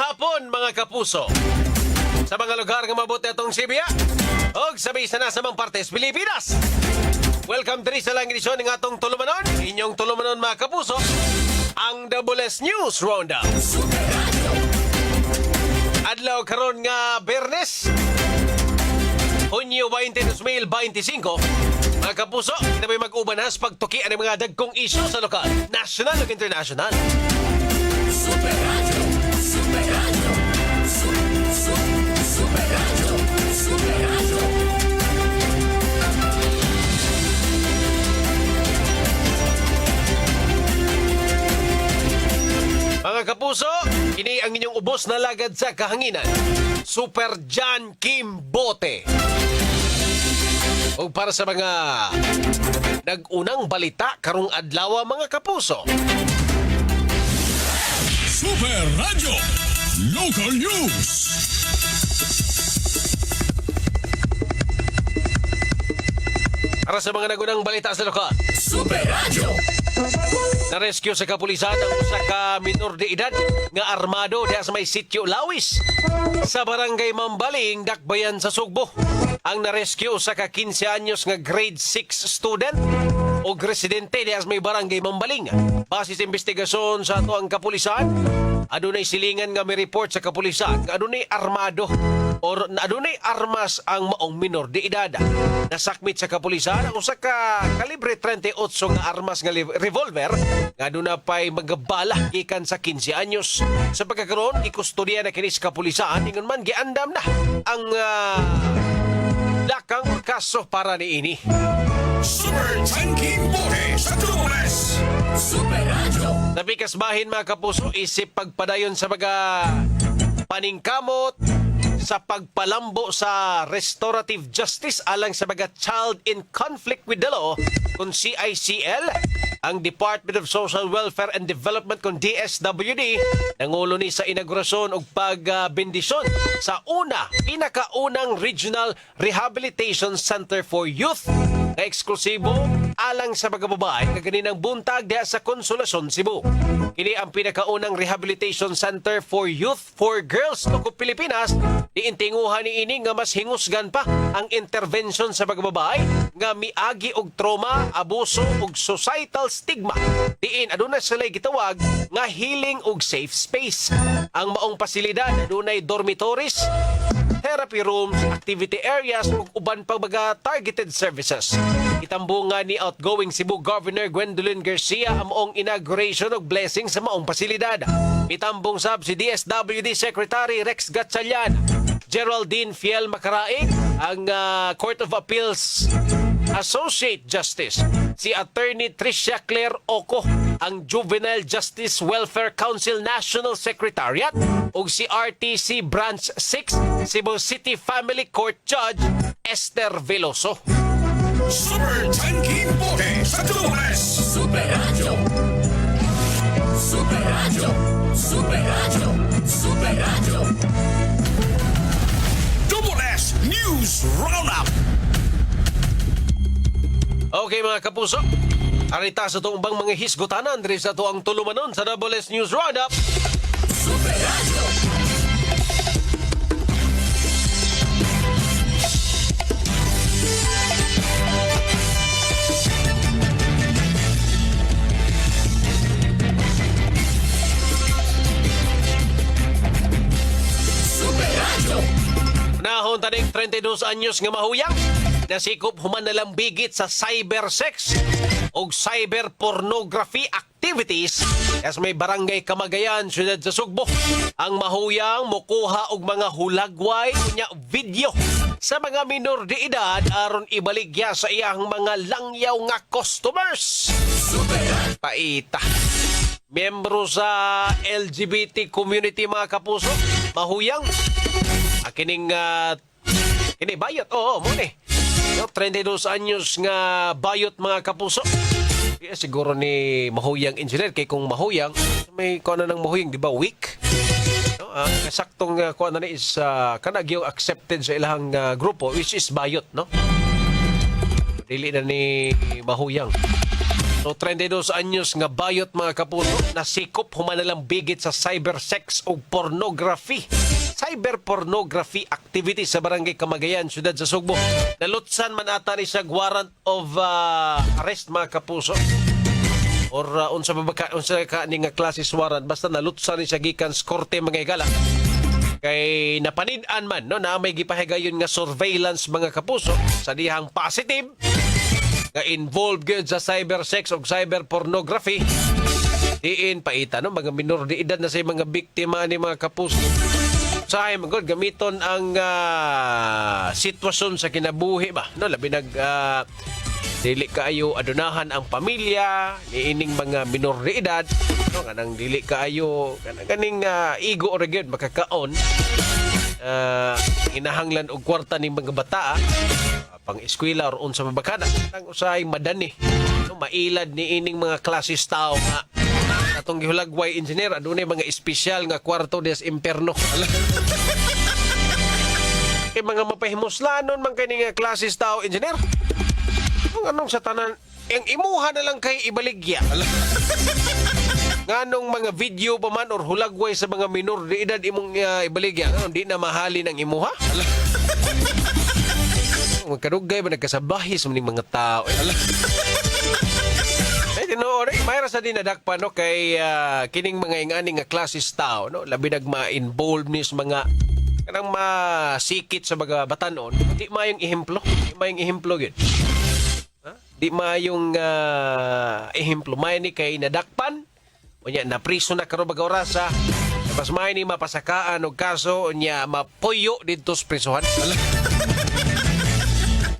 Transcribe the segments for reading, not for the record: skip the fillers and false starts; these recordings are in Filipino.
hapon mga kapuso. Sa mga lugar nga mabuti atong Sibia og sabi sa nasa mga partes Pilipinas. Welcome diri sa lang edisyon ng atong tulumanon. Inyong tulumanon mga kapuso, ang WS News Roundup. Adlaw karon nga Bernes, Hunyo 20, 2025. Mga kapuso, kita may mag-uban has pagtuki ang mga dagkong isyu sa lokal, national ug international. Super Radio, Super Radio, Super Radio, Super Radio. Mga kapuso, kini ang inyong ubos na lagad sa kahanginan. Super John Kimbote. O para sa mga nag-unang balita karong adlaw mga kapuso. Super Radio Local News. Para sa mga nagunang balita sa lokal. Super Radio. Na-rescue sa kapulisan ang usa ka minor de edad nga armado diha sa may sitio Lawis sa barangay Mambaling, Dakbayan sa Sugbo. Ang na-rescue sa ka 15 anyos nga grade 6 student o residente diha sa may barangay Mambaling. Base sa investigasyon sa ato ang kapulisan, adunay silingan nga may report sa kapulisan nga adunay armado or adunay armas ang maong minor de edad. Nasakmit sa kapulisan ang usa ka kalibre 38 nga armas nga revolver nga aduna pay magabala gikan sa 15 anyos. Sa pagkakaroon, ikustodiya na kini sa kapulisan ingon man giandam na ang dakang kaso para niini. Super Tanking Bote sa Tubules. Super Radio. Sabi kasbahin mga kapuso, isip pagpadayon sa mga paningkamot sa pagpalambo sa restorative justice alang sa mga child in conflict with the law kung CICL, ang Department of Social Welfare and Development kung DSWD, nangulo ni sa inaugurasyon o pagbendisyon sa pinakaunang Regional Rehabilitation Center for Youth na eksklusibo alang sa mga babae nga ganinang buntag diha sa Consolacion, Cebu. Kini ang pinakaunang rehabilitation center for youth for girls no Pilipinas. Diintinguhan ni ini nga mas hingusgan pa ang intervention sa mga babae nga miagi og trauma, abuso ug societal stigma. Diin aduna sila gitawag nga healing ug safe space. Ang maong pasilidad adunay dormitories, therapy rooms, activity areas ug uban pang mga targeted services. Itambungan ni outgoing Cebu Governor Gwendolyn Garcia ang maong inauguration ug blessing sa maong pasilidad. Itambong sab si DSWD Secretary Rex Gatchalian, Geraldine Fiel Macaraig, ang Court of Appeals Associate Justice, si Attorney Tricia Claire Oco, ang Juvenile Justice Welfare Council National Secretariat, ug si RTC Branch 6 Cebu City Family Court Judge Esther Veloso. Super Tanking Bote sa Tubules. Super Radio. Super Radio. Super Radio. Super Radio. Tubules News Roundup. Okay mga kapuso, arita sa tumbang mga hisgotanan diri sa tuang tulumanon sa WS News Roundup. Super Radio. Super Radio. Nahon taning 32 anyos nga mahuyang nasikop human na lang bigit sa cybersex o cyber pornography activities as may barangay Kamagayan, siyudad sa Sugbo. Ang mahuyang mukuha og mga hulagway nya video sa mga minor de edad aron ibaligya sa iyang mga langyaw nga customers. Super Radio. Paita. Membro sa LGBT community mga kapuso, mahuyang. Akining kini bayot, oo, mo ni. 32 anyos nga bayot mga kapuso. Yeah, siguro ni mahuyang engineer kay kung mahuyang may kuan na ng mahuyang di ba week? No, kasaktong kuan na ni is kanag yung accepted sa ilang grupo which is bayot, no? Dili na ni mahuyang. So So 32 anyos nga bayot mga kapuso, nasikop humanalang bigit sa cybersex o pornography. Cyber pornography activity sa barangay Camagayan, siyudad sa Sugbo. Nalutsan man ata ni siya warrant of arrest mga kapuso. Or unsa ka ni nga klases warrant, basta nalutsan ni siya gikan sa korte mga higala. Kay napanid-an man no, na may gipahigayon nga surveillance mga kapuso sa dihang positive nga involved gyud sa cybersex o cyber pornography. Diin paita no, mga minor de edad na sa mga biktima ni mga kapuso. Sa ay magod gamiton ang sitwasyon sa kinabuhi ba no, labi nag dili kaayo adunahan ang pamilya niining mga minor de edad no, kanang dili kaayo kaning igo or gyud makakaon inahanglan og kwarta ning mga bata pang eskwela or unsa mabakada ang usahay madani no, mailad niining mga klases tao nga atong gihulagway engineer adunay mga espesyal nga kwarto des imperno. Kay mga mapahimuslanon man kay nga klases tao engineer. Anong sa tanan ang imuha na lang kay ibaligya. Nganong mga video pa man or hulagway sa mga minor de edad imong ibaligya ano di na mahalin ang imuha. Magkadugay ba nagkasabahis maning mga tao. No, mayroon sa dinadakpan no kay kining mga ingani nga klases tao no labi nag ma-involve ni sa mga kanang masikit sa mga batanon di mayong ehemplo gid. Di mayong ehemplo may ni kay nadakpan unya na priso na karon baga orasa mas may ni mapasakaan og kaso unya mapuyo didto sa prisuhan.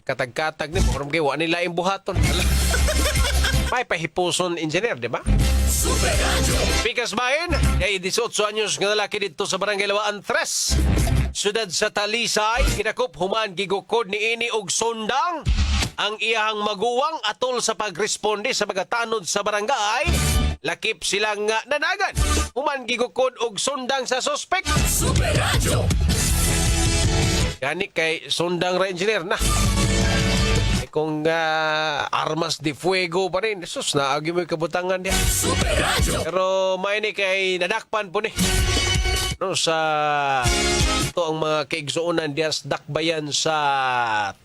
Katag-katag ni karon kay wa nila imbuhaton. May pahipuson engineer, di ba? Super Radio. Pikas Bayan, kay 18 anyos nga lalaki dito sa Barangay Lawaan 3. Siyudad sa Talisay, kinakop human gigukod ni ini og sundang ang iyang maguwang atol sa pagresponde sa mga tanod sa barangay. Lakip silang nanagan. Human gigukod og sundang sa suspek. Super Radio. Yani kay sundang ra engineer na. Kung armas de fuego pa rin, sus, naagi mo yung kabutangan niya. Super Radio. Pero may ni kay nadakpan po ni. No, sa ito ang mga kaigsuunan diya sa dakbayan sa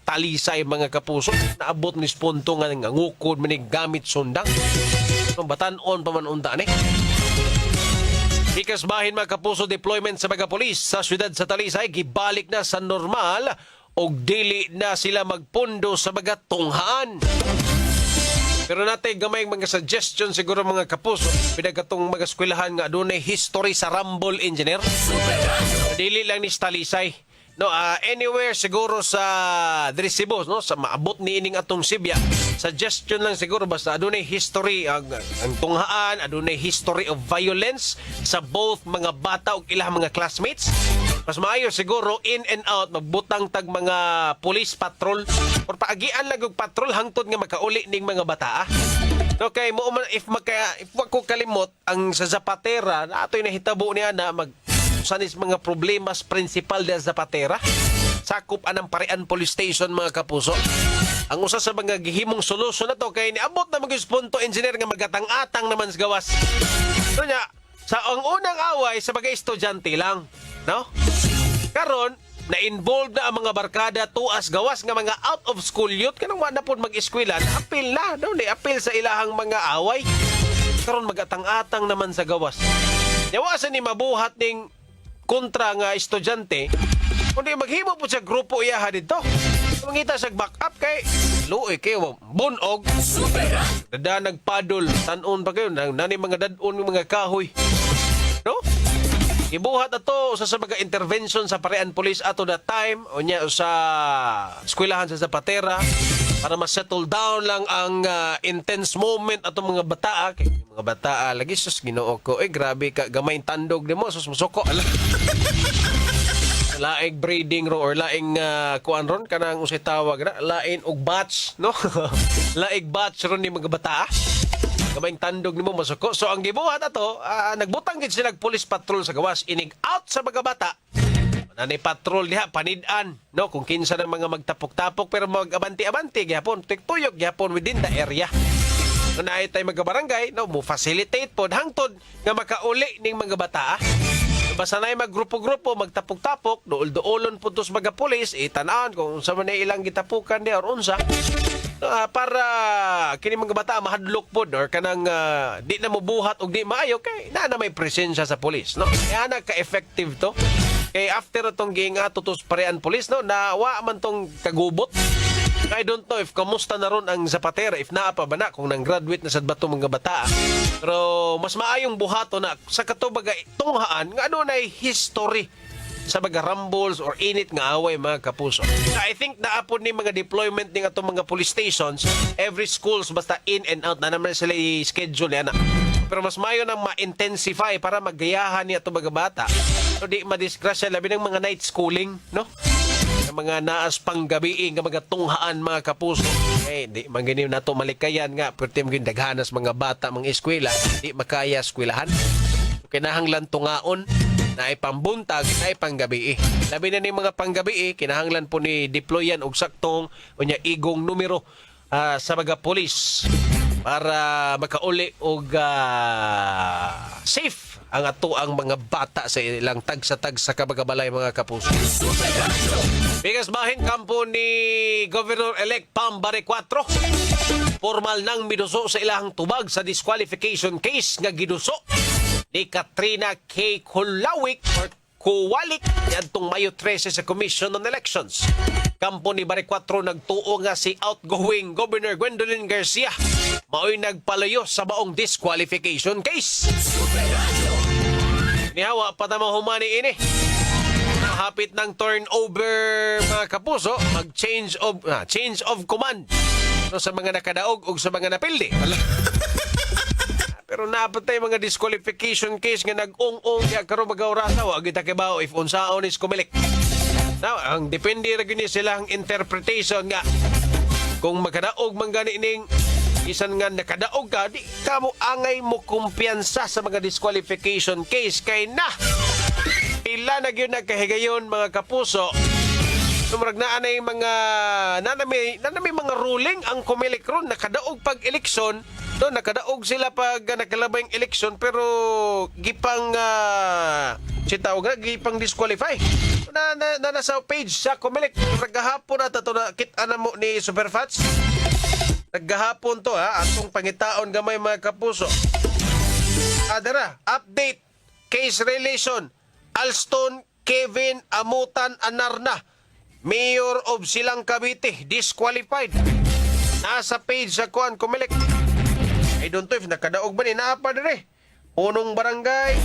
Talisay mga kapuso. Naabot ni spunto nga ngukod manig gamit sundang. No, batanon pa man unta ni. Ikas bahin mga kapuso deployment sa mga polis sa siyudad sa Talisay, gibalik na sa normal og dili na sila magpundo sa mga tunghaan. Pero natin gamay mga suggestion siguro mga kapuso pinagkatong mga eskwelahan nga adunay history sa Rumble engineer. Dili lang ni Talisay. No, anywhere siguro sa Cebu, no, sa maabot ni ining atong Sibya. Suggestion lang siguro basta adunay history ang tunghaan, adunay history of violence sa both mga bata ug ilang mga classmates. Mas maayo siguro in and out magbutang tag mga police patrol or paagian lang og patrol hangtod nga makauli ning mga bata. Okay, mo if wag ko kalimot ang sa Zapatera na atoy nahitabo niya na sanis mga problemas principal sa Zapatera. Sakop anang Parian Police Station mga kapuso. Ang usa sa mga gihimong solusyon na to kay niabot na mag-punto engineer nga magatang-atang naman sa gawas. So nya, sa ang unang away sa mga estudyante lang, no? Karon na-involved na ang mga barkada tuas gawas nga mga out of school youth kanang wa na pod mag-eskwela, apil na, no? Ni-apil sa ilahang mga away. Karon magatang-atang naman sa gawas. Yawasan ni mabuhat ning kontra nga estudyante kundi maghimo po sa grupo iyaha dito. Mangita sa backup kay luoy kayo bunog. Dada nagpadol tanon pa kayo nani mga dadon mga kahoy. No? Ibuhat ato sa mga intervention sa Parian Police ato that time o nya sa eskwelahan sa Zapatera para ma-settle down lang ang intense moment ato mga bata. Kay mga bata lagi sus Ginoo ko grabe ka gamay tandog nimo sus musuko. Laing breeding ro or laing kuan ron kanang usay tawag na lain og batch no. Laing batch ron ni mga bata. Gamay tandog nimo masuko. So ang gibuhat ato nagbutang gid sila police patrol sa gawas inig out sa mga bata. Nanay patrol diha panid-an no kung kinsa ng mga magtapok-tapok pero mag-abanti-abanti gyapon tiktuyok gyapon within the area. Kung naay tay mga barangay, no, mo facilitate pod hangtod nga makauli ning mga bata. Basta na maggrupo-grupo, magtapok-tapok, dool-doolon po sa mga pulis, itanaan kung sa man ilang gitapukan niya or unsa. Para kini mga bata mahadlok pod or kanang di na mobuhat og di maayo kay na may presensya sa pulis, no? Kaya na ka-effective to. Kay after atong giinga tutos parean pulis, no, nawa man tong kagubot. I don't know if kamusta na ron ang zapatera, if naa pa ba na, kung nang-graduate na sa bato mga bata. Pero mas maayong buhato na sa katubaga tunghaan nga ano na history sa mga rumbles or init nga away mga kapuso. I think naapod ni mga deployment ng atong mga police stations, every schools basta in and out na naman sila i-schedule yan. Pero mas mayo nang ma-intensify para magayahan niya itong mga bata. So di madisgrasya labi ng mga night schooling, no? Mga naas panggabi nga mga tunghaan mga kapuso. Di manginim na to malikayan nga perti maging daghanas mga bata mga eskwela, di makaya eskwelahan. Kinahanglan tungaon na ay pambuntag na ay panggabi. Labi na ni mga panggabi, kinahanglan po ni deployan og saktong unya igong numero sa mga polis para makauli og safe ang ato ang mga bata sa ilang tag sa kabagabalay mga kapuso. Bigas bahin kampo ni Governor-elect Pam Bare 4. Formal nang miduso sa ilang tubag sa disqualification case nga giduso ni Katrina K. Kulawik or Kuwalik niadtong Mayo 13 sa Commission on Elections. Kampo ni Bare 4 nagtuo nga si outgoing Governor Gwendolyn Garcia mao'y nagpalayo sa baong disqualification case. Nihawa patamahumani ini. Hapit ng turnover mga kapuso, mag-change of command so, sa mga nakadaog o sa mga napildi. Pero napatay mga disqualification case nga nag-ong-ong kaya karon mag-aurasa wag kita kibaw if unsaon is kumilik. Now, ang depende ra gini silang interpretation nga kung magkadaog man gani ning isan nga nakadaog ka, di ka mo angay mo kumpiyansa sa mga disqualification case kay na pila na gyud nagkahigayon mga kapuso. Sumurag na anay mga nanami mga ruling ang kumilik ron nakadaog pag eleksyon. Do nakadaog sila pag nakalabay ang eleksyon pero gipang gipang disqualify. Na nasa page sa kumilik naghahapon na to na kita na mo ni Superfats. Naghahapon to atong pangitaon gamay mga kapuso. Adara, update case relation Alston Kevin Amutan Anarna, Mayor of Silang Cavite, disqualified. Nasa page sa kuan kumilik. I don't know if nakadaog ba ni naapa dire. Unong barangay.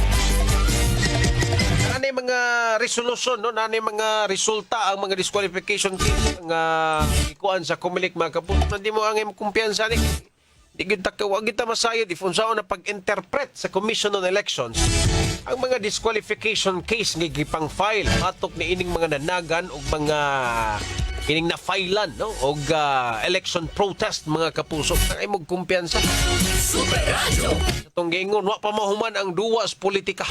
Nanay mga resolution, no? Nanay mga resulta ang mga disqualification case nga ikuan sa kumilik mga kapuso. Hindi mo ang kumpiyansa ni. Di kita masayod if unsaon na pag-interpret sa Commission on Elections ang mga disqualification case nga gipang file matok ni ining mga nanagan o mga ining na-filean no og election protest mga kapuso ay mo kumpiyansa. Super Radio. Itong giingon wa pa mahuman ang duwas politika.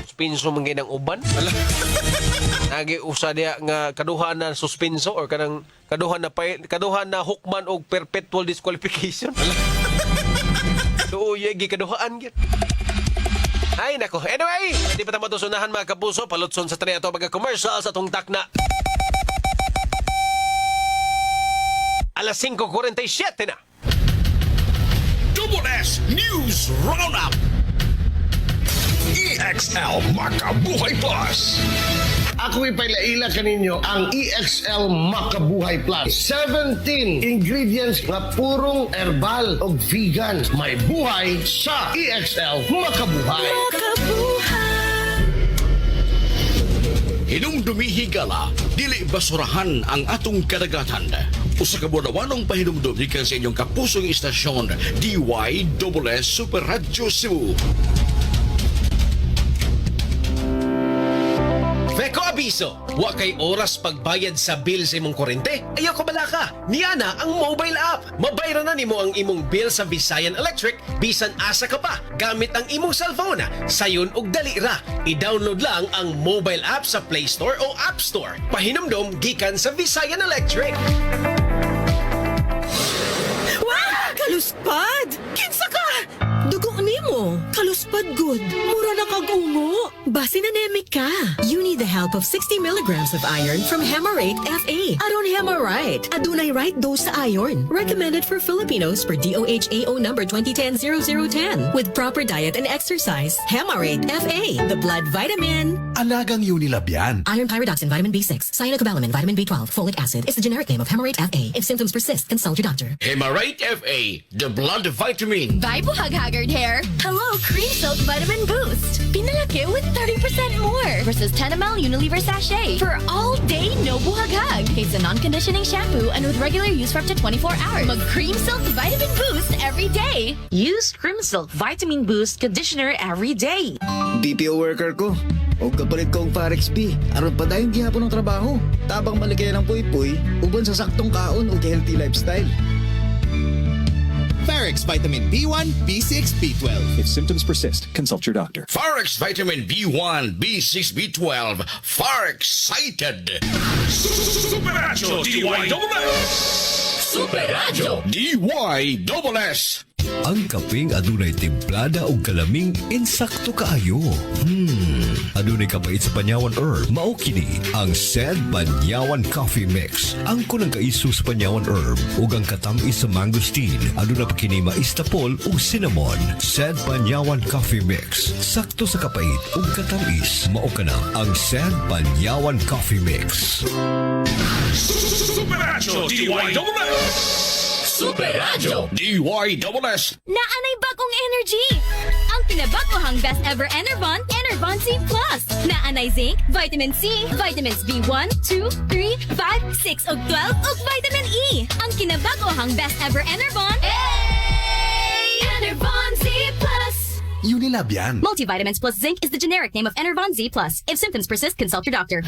Suspenso man ginang uban. Nagi usa dia nga kaduha na suspenso or kanang kaduha na hukman og perpetual disqualification. Tuoy gi kaduhaan gyud. Ay nako. Anyway, di pa ta matusunahan mga kapuso, palutson sa tani ato mga commercials atong takna. Alas 5:47 na. Double S News Roundup. EXL Makabuhay Plus. Ako'y pailaila kaninyo ang EXL Makabuhay Plus. 17 ingredients nga purong herbal o vegan. May buhay sa EXL Makabuhay. Hinumdumi higala, dili basurahan ang atong kadagatan. Usa ka budawanong pahinumdum gikan sa inyong kapusong istasyon, DYSS Super Radio Cebu. Veko abiso, wa kay oras pagbayad sa bill sa imong kuryente? Ayaw ka bala ka. Niya na ang mobile app. Mabayran na nimo ang imong bill sa Visayan Electric bisan asa ka pa gamit ang imong cellphone. Sayon og dali ra. I-download lang ang mobile app sa Play Store o App Store. Pahinumdom gikan sa Visayan Electric. Kaluspad! Kinsa ka? Dugo nimo. Kaluspad good. Mura na kagungo. Basi anemic ka. You need the help of 60 milligrams of iron from Hemarate FA. Aron Hemarite. Adunay right dose sa iron. Recommended for Filipinos per DOHAO number 2010-0010. With proper diet and exercise. Hemarate FA. The blood vitamin. Alagang Unilab yan. Iron pyridoxine, vitamin B6, cyanocobalamin, vitamin B12, folic acid is the generic name of Hemarate FA. If symptoms persist, consult your doctor. Hemarate FA, the blood vitamin. Bye, Buhag Haggard Hair. Hello, Cream Silk Vitamin Boost. Pinalaki with 30% more versus 10 ml Unilever sachet for all day no buhag-hag. It's a non-conditioning shampoo and with regular use for up to 24 hours. Mag Cream Silk Vitamin Boost every day. Use Cream Silk Vitamin Boost Conditioner every day. BPO worker ko. O kapalit kong Farex B. Aron pa dahil gihapon ng trabaho. Tabang maligay ng puy-puy, uban sa saktong kaon o healthy lifestyle. Farex Vitamin B1, B6, B12. If symptoms persist, consult your doctor. Farex Vitamin B1, B6, B12. Farex-cited. Super Radio DYSS. Super Radio. DYSS. Ang kaping adunay timplada o kalaming insakto kaayo. Adunay kabait sa panyawan herb. Mao kini ang Said Panyawan Coffee Mix. Ang kunang kaiso sa panyawan herb ug ang katamis sa mangosteen. Aduna pa kini maistapol ug cinnamon. Said Panyawan Coffee Mix. Sakto sa kapait ug katamis. Mao kana ang Said Panyawan Coffee Mix. Super Radio DYSS. Super Radio. DYSS. Naanay bagong energy! Ang pinabagohang best ever Enervon, Enervon C+. Naanay zinc, vitamin C, vitamins B1, 2, 3, 5, 6 ug 12 ug vitamin E. Ang kinabagohang best ever Enervon, Enervon C+. Unilab yan. Multivitamins plus zinc is the generic name of Enervon Z+. If symptoms persist, consult your doctor.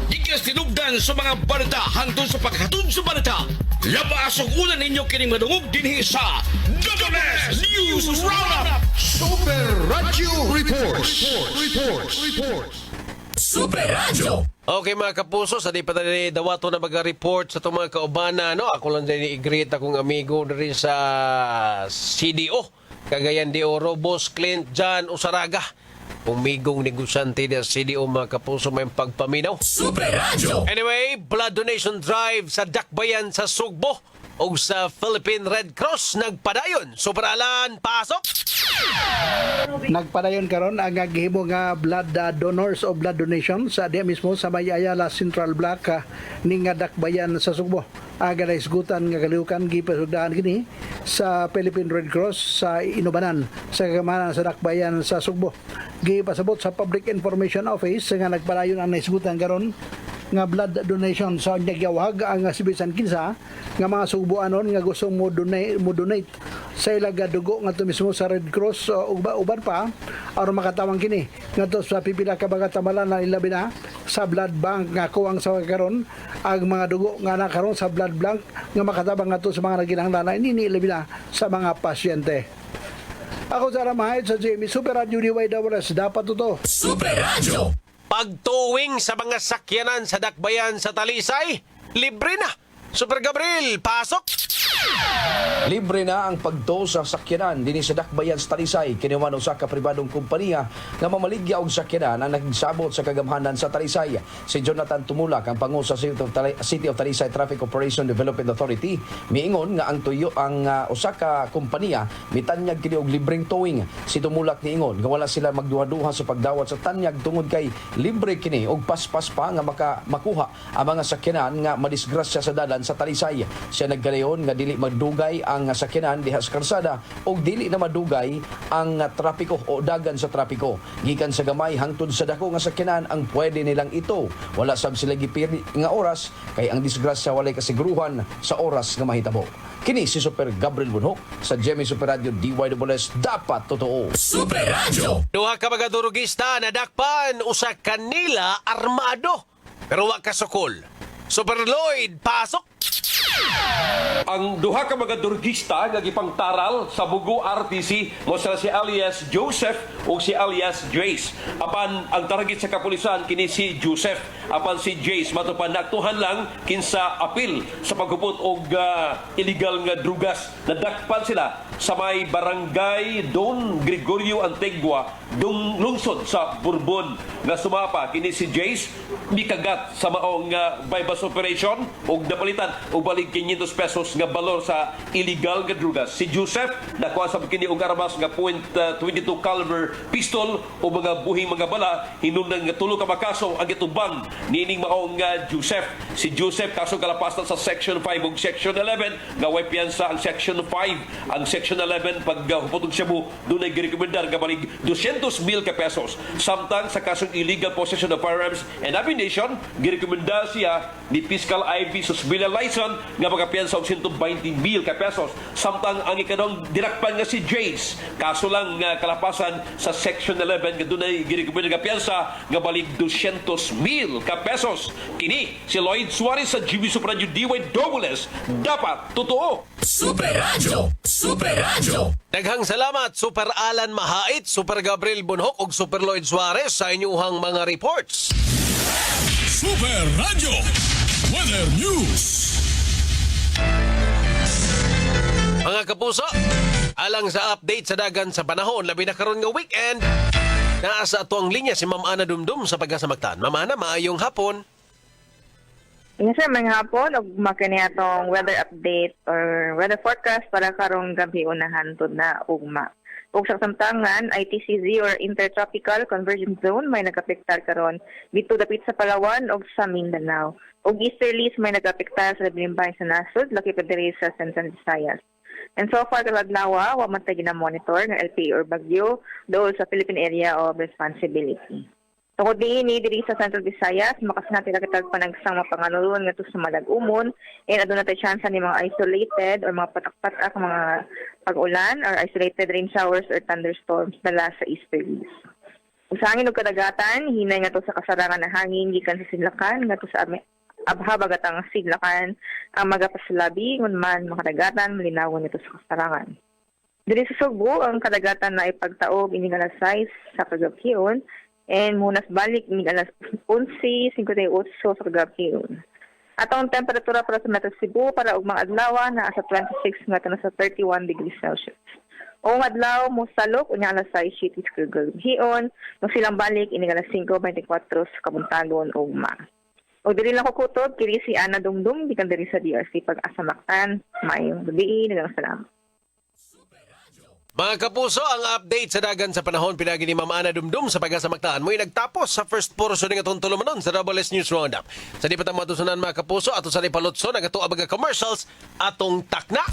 Ikas tinugdan sa mga balita hangtod sa paghatod sa balita. Labas ang ulan ninyo kining madungog dinhi sa DWS News Roundup. Super Radio Reports. Super Radio. Okay mga kapuso, sa di pa tayo dawato na mag-report sa itong mga kaubana, no? Ako lang din i-greet akong amigo na rin sa CDO. Cagayan de Oro, Boss Clint, John Usaraga. Umigong negosyante ng CDO mga kapuso may pagpaminaw. Super Radio. Anyway, blood donation drive sa Dakbayan sa Sugbo o sa Philippine Red Cross nagpadayon. Superalan, pasok! Nagpadayon karon ang gihimo nga blood donors o blood donation sa diya mismo sa May Ayala Central Block ning Dakbayan sa Sugbo. Aga na isgutan nga kalihukan gipasugdaan kini sa Philippine Red Cross sa Inubanan sa kagamanan sa Dakbayan sa Sugbo. Gipasabot sa Public Information Office nga nagpadayon ang naisgutan karon nga blood donation sa nagyawag ang sibisan kinsa nga mga Sugboanon nga gusto mo donate sa ilaga dugo nga mismo sa Red Cross uban pa aron makatawang kini ngadto sa pipila ka mga tamalan na ilabi na sa blood bank nga kuwang sa karon ang mga dugo nga nakaron sa blood bank nga makatabang ngadto sa mga naginahanglan ini ilabi na sa mga pasyente. Ako sa Ramahid sa Jamie Super Radio DYSS dapat to. Super Radio. Pagtuwing sa mga sakyanan sa Dakbayan sa Talisay, libre na. Super Gabriel, pasok! Libre na ang pagto sa sakyanan dinhi sa Dakbayan sa Talisay. Kiniwan usa ka pribadong kompanya nga mamaligya og sakyanan ang nagsabot sa kagamhanan sa Talisay. Si Jonathan Tumulak, ang pangu sa City of Talisay Traffic Operation Development Authority, miingon nga ang usa ka kompanya mitanyag kini og libreng towing. Si Tumulak niingon nga wala sila magduha-duha sa pagdawat sa tanyag tungod kay libre kini og paspas pa nga makuha ang mga sakyanan nga madisgrasya sa dalan sa Talisay. Siya nagkalayon nga dili madugay ang sakyanan diha sa kalsada o dili na madugay ang trapiko o dagan sa trapiko. Gikan sa gamay hangtod sa dako nga sakyanan ang pwede nilang ito. Wala sab sila gipili nga oras kay ang disgrasya walay kasiguruhan sa oras nga mahitabo. Kini si Super Gabriel Bunhok sa Jemmy Super Radio DYSS dapat totoo. Super Radio. Duha ka mga durugista na dakpan usa kanila armado pero wa kasukol. Super Lloyd, pasok! Ang duha ka mga drugista nga gipangtaral sa Bugo RTC mo sila si alias Joseph o si alias Jace. Apan ang target sa kapulisan kini si Joseph. Apan si Jace matupan naktuhan lang kinsa apil sa paghupot og illegal nga drugas. Nadakpan sila sa may barangay Don Gregorio Antigua, lungsod sa Bourbon. Nga sumapa kini si Jace mikagat sa maong bypass operation og napalitan og balig 500 pesos nga balor sa illegal nga drugas. Si Joseph nakuha sa kini og armas nga .22 caliber pistol o mga buhing mga bala. Hinunang nga tulo ka makaso ang gitubang nining maong Joseph. Si Joseph kaso kalapasan sa Section 5 ug Section 11 nga way piyansa ang Section 5. Ang Section 11 pag hupotog siya mo dunay girekomendar nga balig 200,000 ka pesos. Samtang sa kasong illegal possession of firearms and ammunition girekomenda siya ni Fiscal Ivy Susbila Lyson nga magapiyansa og 120,000 ka pesos. Samtang ang ikanong dinakpan nga si Jace kaso lang kalapasan sa Section 11 nga dunay girekomenda nga piyansa nga balig 200,000 ka pesos. Kini si Lloyd Suarez sa GB Super Radio DYWS. Dapat totoo. Super Radio! Super Radio! Daghang salamat, Super Alan Mahait, Super Gabriel Bunhok ug Super Lloyd Suarez sa inyuhang mga reports. Super Radio! Weather News! Mga kapuso, alang sa update sa dagan sa panahon, labi na karon nga weekend, naa sa ato ang linya si Ma'am Ana Dumdum sa Pagkasamagtan. Ma'am Ana, maayong hapon. Yes, sir, mga hapon, og makini atong weather update or weather forecast para karong gabi unahan to na ugma. Ug sa samtangan, ITCZ or Intertropical Convergence Zone may nagapektar karon dito dapit sa Palawan ug sa Mindanao. Ug easterlies may nagapektar sa labining bahin sa nasod, laki pa diri sa Central Visayas. And so far, kalaglawa, wa man tayo ginamonitor ng LPA or bagyo doon sa Philippine Area of Responsibility. Tungkol din ni diri sa Central Visayas, makasinati na kitag panagsang mapanganuron nga to sa malag-umon, and aduna tayo chance ni mga isolated or mga patak-patak mga pag-ulan or isolated rain showers or thunderstorms dala sa easterlies. Sa hangin ug kadagatan, hinay nga to sa kasarangan na hangin gikan sa sidlakan nga to sa abhabagatang sidlakan ang magapasalabi ngun man makadagatan malinawon nito sa kasarangan. Diri sa Subo, ang kadagatan na ipagtaob ini alas 6 sa kagabion. And munas balik ni alas 11:58 sa kagabion. Atong temperatura para sa Metro Cebu para ug mga adlaw na sa 26 ngadto na sa 31 degrees Celsius. O ang adlaw mo salok unya alas 6 sa kagabion, no silang balik ini alas 5:24 sa kabuntagon ugma. O diri lang ko kutob kini si Ana Dumdum gikan diri sa DRC Pag-Asamaktan. Maayong gabi, daghang salamat. Mga kapuso, ang update sa dagan sa panahon pinagi ni Ma'am Ana Dumdum sa Pagkasamagtaan mo'y nagtapos sa first portion ng atong tulumanon sa WS News Roundup. Sa di pa tamo matusunan mga kapuso, ato sa lipalotso ng ato abaga commercials, atong takna.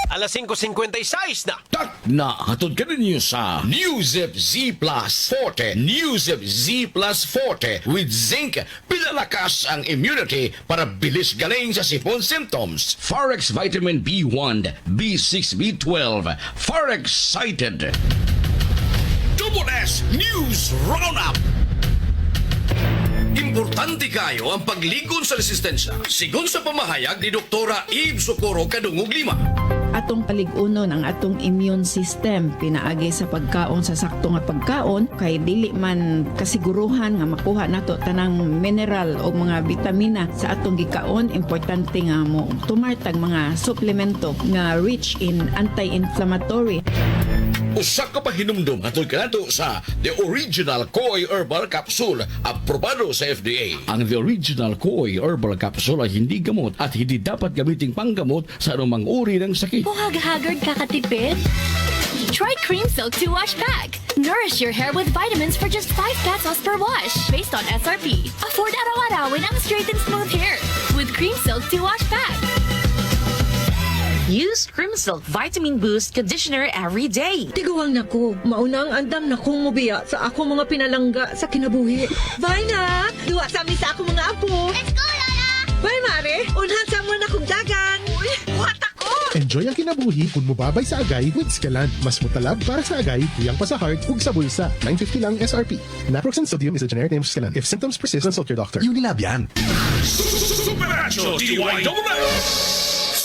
Alas 5:56 na. Na hatod ka ninyo sa Newzip Z Plus Forte. Newzip Z Plus Forte with zinc. Pinalakas ang immunity para bilis galing sa sipon symptoms. Forex Vitamin B1, B6, B12. Forex Cited. Double S News Roundup. Importante kayo ang pagligon sa resistensya. Sigon sa pamahayag ni Doktora Eve Socorro Kadungog Lima. Atong paligunon ang atong immune system pinaagi sa pagkaon sa sakto nga pagkaon kay dili man kasiguruhan nga makuha nato tanang mineral o mga vitamina sa atong gikaon. Importante nga mo tumartag mga suplemento nga rich in anti-inflammatory. Usa ka pahinumdum atol kanato sa The Original Koi Herbal Capsule, aprobado sa FDA. Ang The Original Koi Herbal Capsule ay hindi gamot at hindi dapat gamiting panggamot sa anumang uri ng sakit. Buhag-hagard kakatipid? Try Cream Silk 2 Wash Bag. Nourish your hair with vitamins for just 5 pesos per wash. Based on SRP. Afford araw-arawin ang straight and smooth hair with Cream Silk 2 Wash Bag. Use Cream Silk Vitamin Boost Conditioner every day. Tiguang nako, maunang andam na kong mubiya sa ako mga pinalangga sa kinabuhi. Bye na! Duwa sa amin sa ako mga apo. Let's go, Lola! Bye, Mare! Unhan sa mo na kong dagan. Uy, what ako? Enjoy ang kinabuhi kung mubabay sa agay with Scalan. Mas mutalab para sa agay, tuyang pa sa heart, ug sa bulsa. $9.50 lang SRP. Naproxen sodium is a generic name of Scalan. If symptoms persist, consult your doctor. Unilab yan. Superacho DYSS.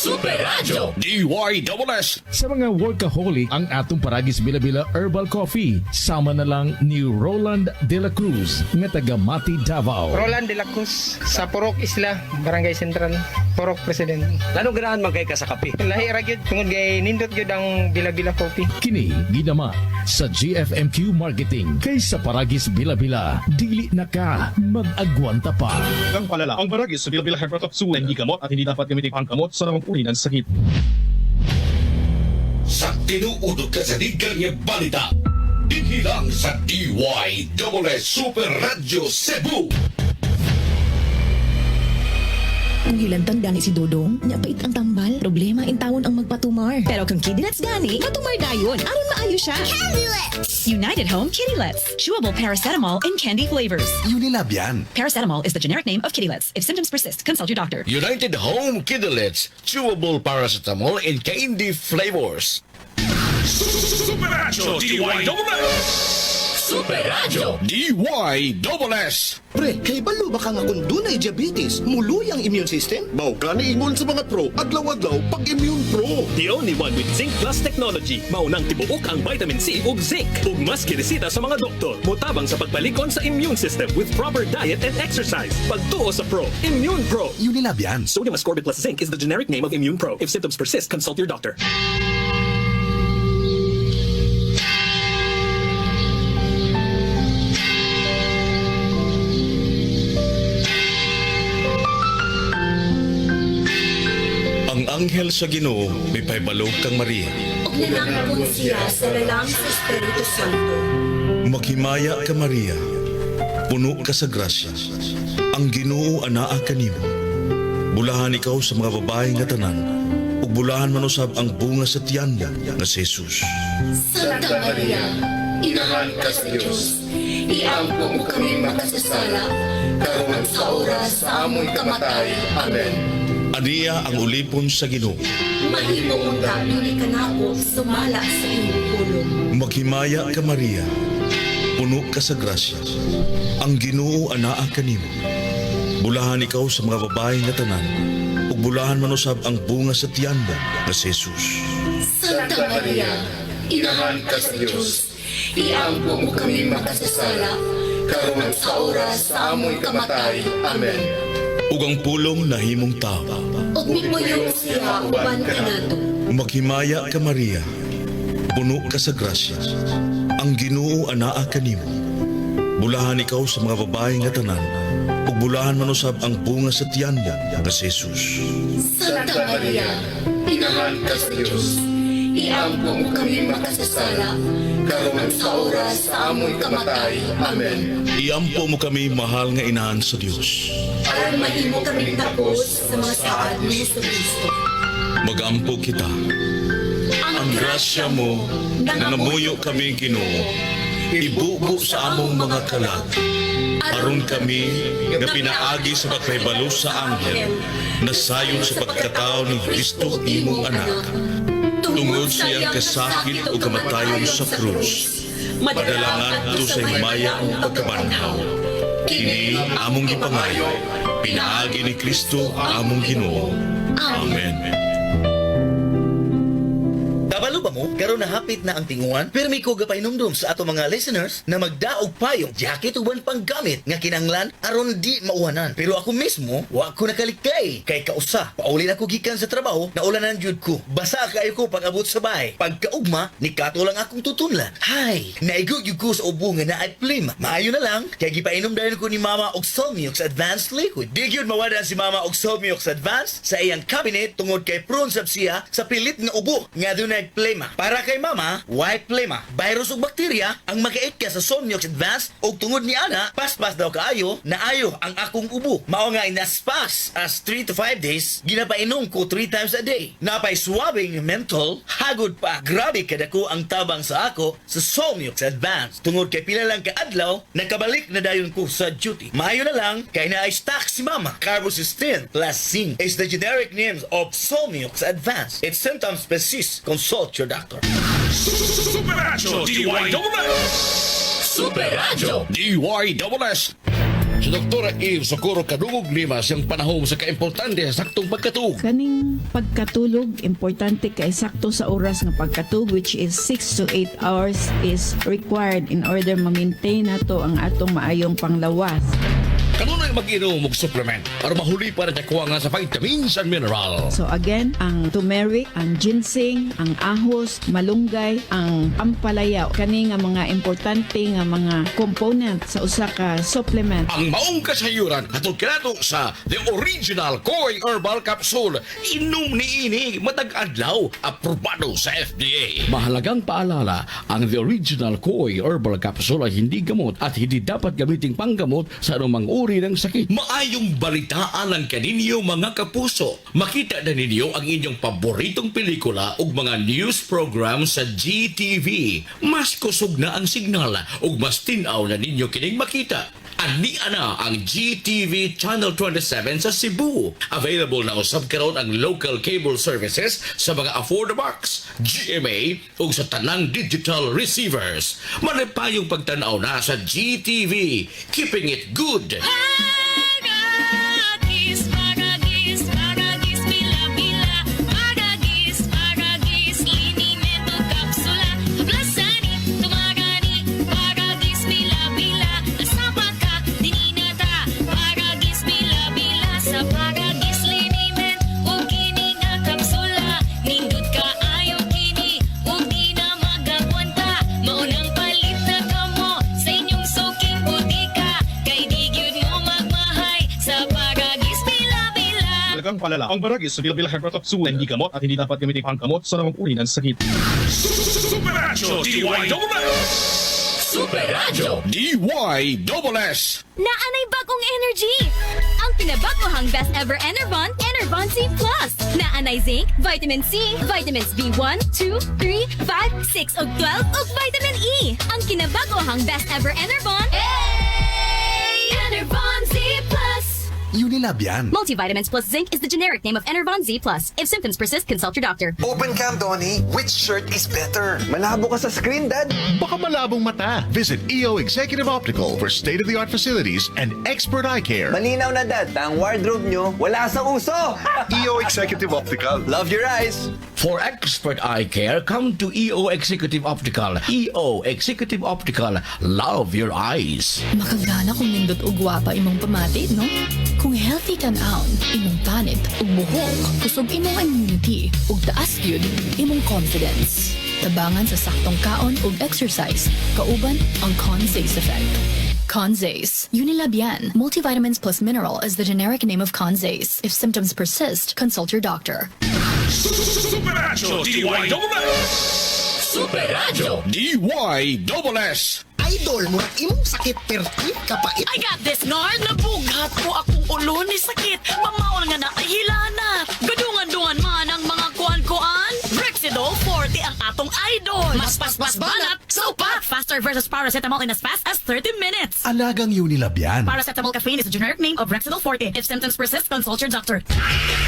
Superacho DYSS. Sa mga workaholic, ang atong Paragis Bila-Bila Herbal Coffee. Sama na lang ni Roland De La Cruz, nga taga Mati, Davao. Roland De La Cruz, sa Purok Isla, Barangay Central, Purok President. Lano ganahan man kay ka sa kape? Lahi ra gyud tungod kay nindot gyud ang Bila-Bila Coffee. Kini gidama sa GFMQ Marketing. Kay sa Paragis Bila-Bila, dili na ka mag-agwanta pa. Ang palala, ang Paragis sa Bila-Bila Herbal Coffee hindi gamot at hindi dapat gamitin pangkamot sa namang uri ng sakit. Sa tinuudot ka sa digang niya balita, hindi lang sa DYSS Super Radio Cebu. Kung hilantang gani si Dodong, nya pait ang tambal, problema in tawon ang magpatumar. Pero kung kidnats gani, matumar dayon. Aron maayo siya. United Home Kitty Lips. Chewable paracetamol in candy flavors. Unilab yan. Paracetamol is the generic name of Kitty Lips. If symptoms persist, consult your doctor. United Home Kidulets, chewable paracetamol in candy flavors. Superacho DYSS. Superacho DYSS. Pre, kay balo ba ka nga kung dunay diabetes, muloy ang immune system? Mao gani ingon sa mga pro, adlaw-adlaw pag Immune Pro. The only one with Zinc Plus technology. Maunang tibuok ang vitamin C ug zinc. Ug mas kiresita sa mga doktor. Mutabang sa pagpalikon sa immune system with proper diet and exercise. Pagtuo sa Pro, Immune Pro. Unilab yan. Sodium ascorbate plus zinc is the generic name of Immune Pro. If symptoms persist, consult your doctor. Ang anghel sa Ginoo, may paybalog kang Maria. Og nanangapon siya sa lalang sa Espiritu Santo. Maghimaya ka Maria, puno ka sa grasya. Ang Ginoo anaa kanimo. Bulahan ikaw sa mga babae nga tanan, ug bulahan man usab ang bunga sa tiyan mo nga si Jesus. Santa Maria, inahan ka sa Diyos. Iampo mo kami makasasala, karon sa oras sa among kamatay. Amen. Aniya ang ulipon sa Ginoo. Mahimo mong dapili ka na ako sumala sa iyong pulong. Maghimaya ka Maria, puno ka sa grasya. Ang Ginoo anaa kanimo. Bulahan ikaw sa mga babae nga tanan, ug bulahan man usab ang bunga sa tiyan mo nga si Jesus. Santa Maria, inahan ka sa Diyos. Iampo mo kami makasasala, karon sa oras sa among kamatay. Amen. Ug ang pulong nahimong tao. Ug migmuyong siya uban kanato. Maghimaya ka Maria, puno ka sa grasya. Ang Ginoo anaa kanimo. Bulahan ikaw sa mga babae nga tanan, ug bulahan man usab ang bunga sa tiyan mo nga si Jesus. Santa Maria, inahan ka sa Diyos. Iampo mo kami makasasala, karon sa oras sa among kamatay. Amen. Iampo mo kami, mahal nga inahan sa Dios. Aron mahimo kami tapos sa mga saad ni Jesucristo. Magampo kita. Ang grasya mo, nangamuyo kami Ginoo. Ibubo sa among mga kalag. Aron kami nga pinaagi sa pagpaybalo sa anghel, nasayon sa pagkatao ni Kristo imong anak. Tungod sa iyang kasakit o kamatayon sa krus, madalangan to sa himaya ang pagkabanhaw. Kini among gipangayo, pinaagi ni Kristo among Ginoo. Amen. Kabalo ba mo? Karon nahapit na ang tinguan. Pirmi ko gapainomdom sa ato mga listeners na magdaog payong jacket uban pang gamit nga kinanglan aron di mauwanan. Pero ako mismo, wa ko nakalikay. Kay kausa, paulin ako gikan sa trabaho, naulanan jud ko. Basa kayo ko pag abot sa bahay. Pagkaugma, ni kato lang akong tutunlan. Hay, naigog yun ko sa ubo nga na at plima. Maayo na lang, kaya gipainom dahil ko ni Mama og Solmiox Advanced Liquid. Di yun mawadan si Mama og Solmiox Advanced sa iyang cabinet tungod kay prone sab siya sa pilit nga ubo nga doon plema. Para Para kay mama, white plema, virus ug bakterya ang makait ka sa Somniox Advance ug tungod ni ana, paspas daw kaayo, naayo ang akong ubo. Mao nga in as fast as 3 to 5 days, ginapainom ko 3 times a day. Napay swabbing mental, hagod pa. Grabe kadako ang tabang sa ako sa Somniox Advance. Tungod kay pila lang ka adlaw, nakabalik na dayon ko sa duty. Maayo na lang kay naay stock si mama. Carbocysteine plus zinc is the generic names of Somniox Advance. If symptoms persist, consult your doctor. Super Radyo DYSS! Super Radyo DYSS! Si Dr. Eve Socorro Kadugog Limas ang panahon sa kaimportante sa saktong pagkatug. Kaning pagkatulog, importante kay sakto sa oras nga pagkatug, which is 6 to 8 hours is required in order ma-maintain nato ang atong maayong panglawas. Kanunay mag-inom og supplement para mahuli para nakuha nga sa vitamins and mineral. So again, ang turmeric, ang ginseng, ang ahos, malunggay, ang ampalaya, kani nga mga importante nga mga component sa usa ka supplement. Ang maong kasayuran atol kanato sa The Original Koi Herbal Capsule. Inom ni ini matag adlaw, aprobado sa FDA. Mahalagang paalala, ang The Original Koi Herbal Capsule ay hindi gamot at hindi dapat gamiting panggamot sa anumang uri ng sakit. Maayong balitaan ang kaninyo mga kapuso. Makita na ninyo ang inyong paboritong pelikula ug mga news program sa GTV. Mas kusog na ang signal ug mas tinaw na ninyo kining makita. Ani ana ang GTV Channel 27 sa Cebu. Available na usab karon ang local cable services sa mga Affordabox, GMA ug sa tanang digital receivers. Manipayong pagtanaw na sa GTV. Keeping it good. Palala. Ang baragis sa bilbilang hydrotoxul hindi gamot at hindi dapat gamitin panggamot sa namang uri ng sakit. Super Radyo DYSS! Super Radyo DYSS! Naanay bagong energy! Ang pinabagohang best ever Enervon, Enervon C+. Naanay zinc, vitamin C, vitamins B1, 2, 3, 5, 6 ug 12 ug vitamin E. Ang kinabagohang best ever Enervon, Enervon C+. Unilab yan. Multivitamins plus zinc is the generic name of Enervon Z+. If symptoms persist, consult your doctor. Open cam, Donnie. Which shirt is better? Malabo ka sa screen, Dad. Baka malabong mata. Visit EO Executive Optical for state-of-the-art facilities and expert eye care. Malinaw na, Dad. Ang wardrobe nyo, wala sa uso. EO Executive Optical. Love your eyes. For expert eye care, come to EO Executive Optical. EO Executive Optical. Love your eyes. Makagana kung nindot og gwapa imong pamatid, no? Kung healthy tan-aon, imong panit ug buhok, kusog imong immunity ug taas gyud imong confidence. Tabangan sa saktong kaon ug exercise, kauban ang Conzace effect. Conzace. Unilab yan. Multivitamins plus mineral is the generic name of Conzace. If symptoms persist, consult your doctor. Super Radyo DYSS! Super Radyo DYSS! Idol mo, imong sakit perti kapait. I got this, Nard. Nabughat ko akong ulo ni sakit. Mamaol nga na, ahilana. Gadungan-dungan man ang mga kuan-kuan. Brexidol 40 ang atong idol. Mas banat, so pa. Faster versus paracetamol in as fast as 30 minutes. Alagang Unilab yan. Paracetamol caffeine is a generic name of Brexidol 40. If symptoms persist, consult your doctor.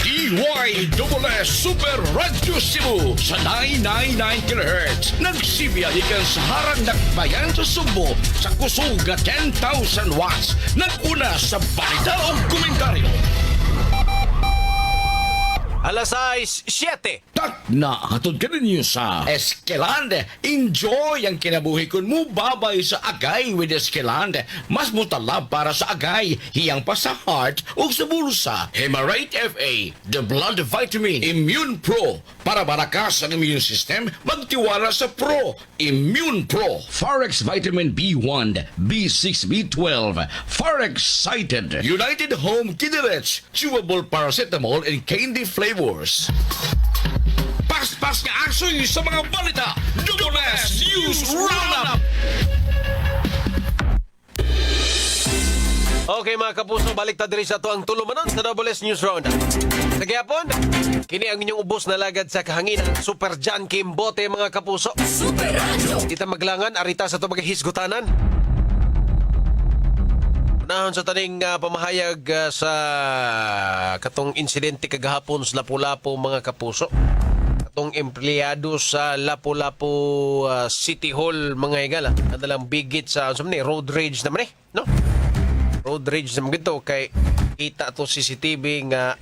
DYSS Super Radyo Cebu sa 999 kHz. Nagsibya ikan sa harang dakbayan sa Subo sa kusuga 10,000 watts. Nag-una sa balita o komentaryo. Alas 6:07. Tak na hatod ka ninyo sa Eskeland. Enjoy ang kinabuhi kun mo babay sa agay with Eskeland. Mas mutalab para sa agay, hiyang pa sa heart o sa bulsa. Hemarate FA, the blood vitamin, Immune Pro. Para barakas ang immune system, magtiwala sa Pro. Immune Pro. Forex Vitamin B1, B6, B12. Forex Cited. United Home Kinderich. Chewable paracetamol and candy flavors. pas nga aksyon sa mga balita. Double S News Roundup. Okay mga kapuso, balik ta diri sa to ang tulumanon sa Double S News Roundup. Sa gihapon, kini ang inyong ubos na lagad sa kahanginan, Super John Kimbote mga kapuso. Super Radio! Kita maglangan, arita sa to magahisgutanan. Unahon sa taning pamahayag sa katong insidente kagahapon sa Lapu-Lapu mga kapuso. Katong empleyado sa Lapu-Lapu City Hall mga higala. Kadalang bigit sa road rage naman no? Road rage naman gito kay kita to CCTV nga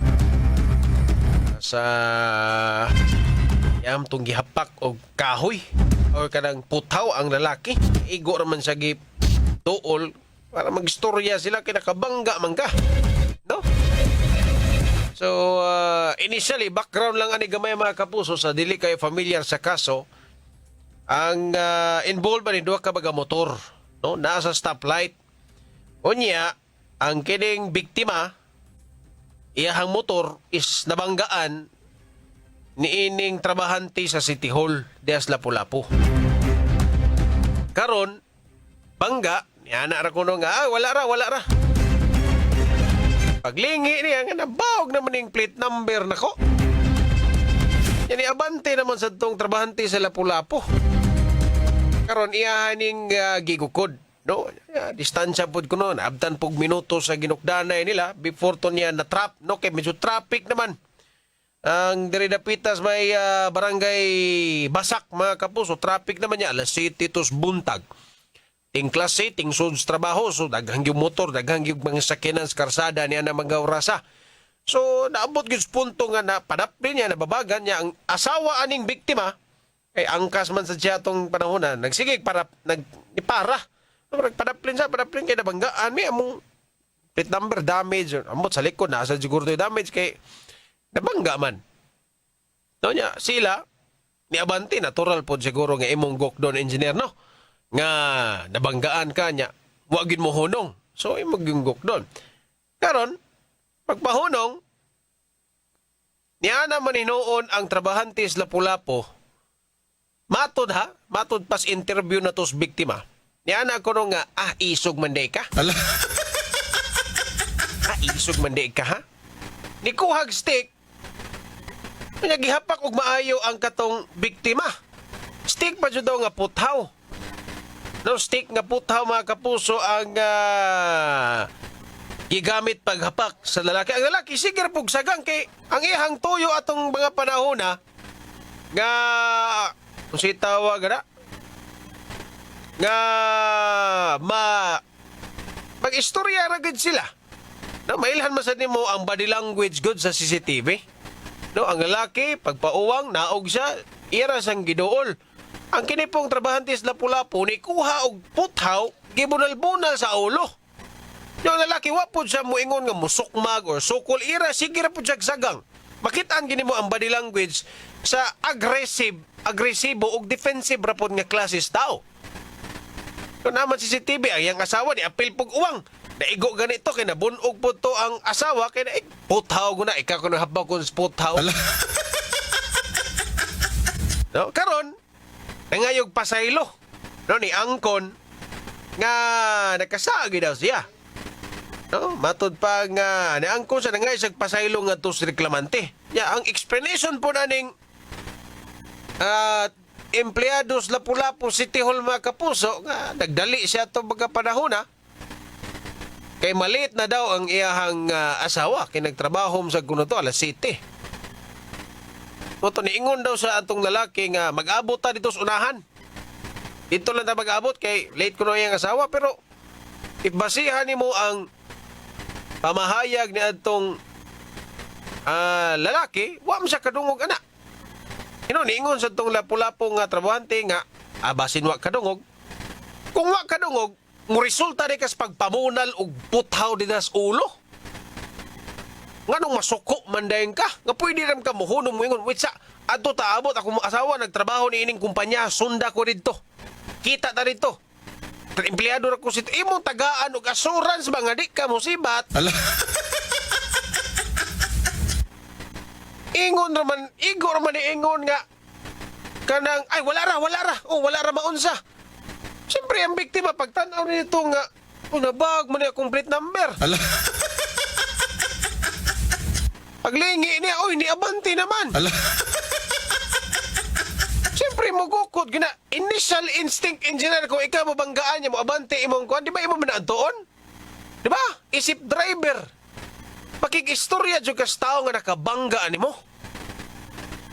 sa yam tong gihapak og kahoy or kanang putaw ang lalaki. Igo raman sa gituol para magstorya sila kay nakabangga man ka. No? So initially background lang ani gamay mga kapuso sa dili kay familiar sa kaso. Ang involved ni duha ka baga motor, no? Nasa stoplight. Unya, ang kining biktima, iyahang motor is nabanggaan ni ining trabahante sa City Hall dias Lapu-Lapu. Karon, bangga, niana ra kuno nga, wala ra. Paglingi niya, nga nabawag naman yung plate number nako. Yan abante naman sa itong trabahante sa Lapu-Lapu. Karon, iyahaning gigukod. No, distansya pod ko noon. Abtan pog minuto sa ginukdanay nila before to niya na-trap. No, kay medyo traffic naman. Ang diri dapitas may barangay Basak mga kapuso. Traffic naman niya. Alas 7 tos buntag. Ting klase, ting suds trabaho. So, daghang yung motor, daghang yung mga sakyanan sa karsada niya na magawrasa. So, naabot yung punto nga na padaplin niya, nababagan niya. Ang asawa aning biktima, kay angkas man sa siya tong panahon na, nagsigig para, nagpara. Padaplin kay nabanggaan. May among plate number damage. Amot sa likod, nasa siguro yung damage kay nabangga man. No niya, sila, ni Abante, natural po siguro nga imong gokdon engineer, no? Nga nabanggaan ka niya, wagin mo hunong. So, imong yung gokdon. Karon, pagpahunong, niya naman hinoon ang trabahante sa Lapu-Lapu, matod pas interview na tos biktima. Niana ko nung nga, isog manday ka? Ala? Isog manday ka, ha? Ni kuhag stick, nagihapak og maayo ang katong biktima. Stick pa dyan daw nga puthaw. No, stick nga puthaw mga kapuso ang gigamit paghapak sa lalaki. Ang lalaki, sige pug sagang kay ang ihang tuyo atong mga panahon na nga, kung si tawag na, nga mag-istorya ra gud sila. No, mailhan man sad nimo ang body language good sa CCTV. No, ang lalaki pagpauwang naog siya ira sang giduol. Ang kinipong trabahante sa Lapu-Lapu ni kuha og puthaw gibunal-bunal sa ulo. Yung lalaki wa pud siya moingon nga musukmag or sukol ira sige ra pud siya sagang. Makitaan gini mo ang body language sa agresibo ug defensive ra pud nga klases tao. Kung naman CCTV, ang iyang asawa ni apil pog uwang. Naigo ganito, kaya nabunog po to ang asawa, kaya na puthaw ko na, ikaw ko na habaw ko sa puthaw. No? Karon, nangayog pasaylo. No, ni Angkon, nga nakasagi daw siya. No? Matod pa nga, ni Angkon sa nangayog pasaylo nga to sa reklamante. Ya, ang explanation po na ning empleados Lapu-Lapu City Hall mga kapuso nga nagdali siya to mga panahon na kay maliit na daw ang iyahang asawa kay nagtrabaho sa kuno to alas 7. Moto niingon daw sa atong lalaki nga mag-abot ta dito sa unahan. Dito lang ta mag-abot kay late kuno iyang asawa pero ibasihan nimo ang pamahayag ni atong lalaki wa man siya kadungog ana. Niingon sa itong Lapu-Lapu nga trabahante nga, basin wa kadungog. Kung wa kadungog, mo resulta di kas pagpamunal og puthaw di das ulo. Nga nung masuko mandayon ka, nga pwede ram ka muhunong mo ingon, wait sa, ato taabot, ako asawa, nagtrabaho ni ining kumpanya, sunda ko dito. Kita ta dito. Empleyado ra ko sito, imong tagaan og assurance ba nga di ka musibat. Ala. Ingon raman, igo raman ingon nga, kanang ay wala ra wala ra maunsa. Siyempre ang biktima pagtanaw nito nga nabag man niya complete number. Ala. Paglingi niya, ni abante naman. Ala. Siyempre mo gukod gina initial instinct engineer kung ikaw mabanggaan niya mo abante imong kuan, di ba imo manadtoon? Di ba? Isip driver. Pakikistorya jud kas tao nga nakabangga nimo.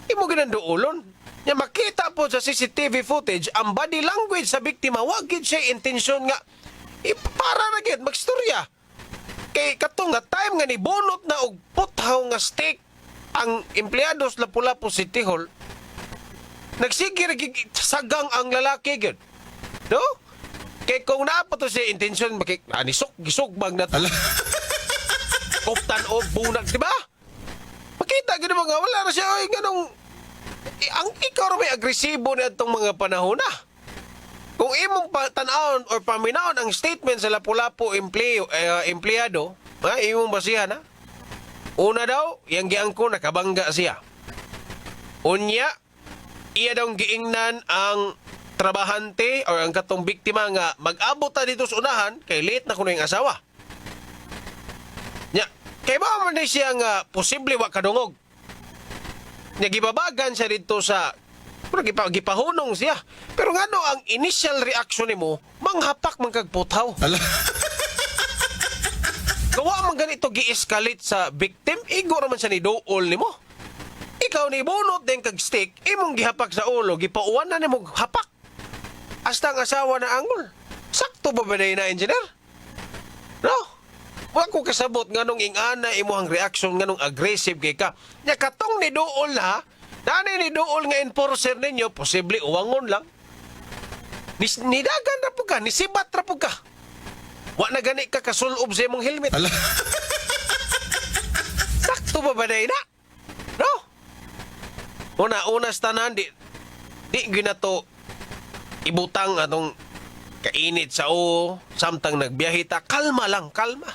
Imo ginanduolon. Nya makita po sa CCTV footage ang body language sa biktima wa gid siya intensyon nga para na gid magstorya. Kay katong nga time nga ni bunot na og puthaw nga stick ang empleyado sa Lapu-Lapu City Hall. Nagsigir sagang ang lalaki gid. No? Kay kung naapa to siya intensyon gisukbang na to. Koptan o bunag, di ba? Makita gid mo nga wala na siya ganong ang ikaw may agresibo na itong mga panahon na. Kung imong tanawon or paminawon ang statement sa Lapu-Lapu empleyado, imong basihan ha? Una daw, yang giangko nakabangga siya. Unya, iya daw giingnan ang trabahante or ang katong biktima nga mag-abot ta dito sa unahan kay late na kuno yung asawa. Nya, kay ba man siya nga posible wa kadungog. Nya gibabagan siya dito sa gipahunong siya. Pero ngano ang initial reaction nimo manghapak man kag puthaw. Ala. Gawa man ganito gi-escalate sa victim, igo raman siya ni dool nimo. Ikaw ni bunot din kag stick, imong gihapak sa ulo, gipauwan na nimo hapak. Hasta ang asawa na angol. Sakto ba ba na engineer? No? Wa ko kasabot nganong ingana imong reaction nganong aggressive kay ka. Nya katong ni dool ha, nani ni dool nga enforcer ninyo, posible uwangon lang. Nidagan ra po ka, nisibat ra po ka. Wa na gani ka kasulob sa imong helmet. Ala. Sakto ba ba na? No? Una tanan di ginato ibutang atong kainit sa samtang nagbiyahe ta, kalma lang, kalma.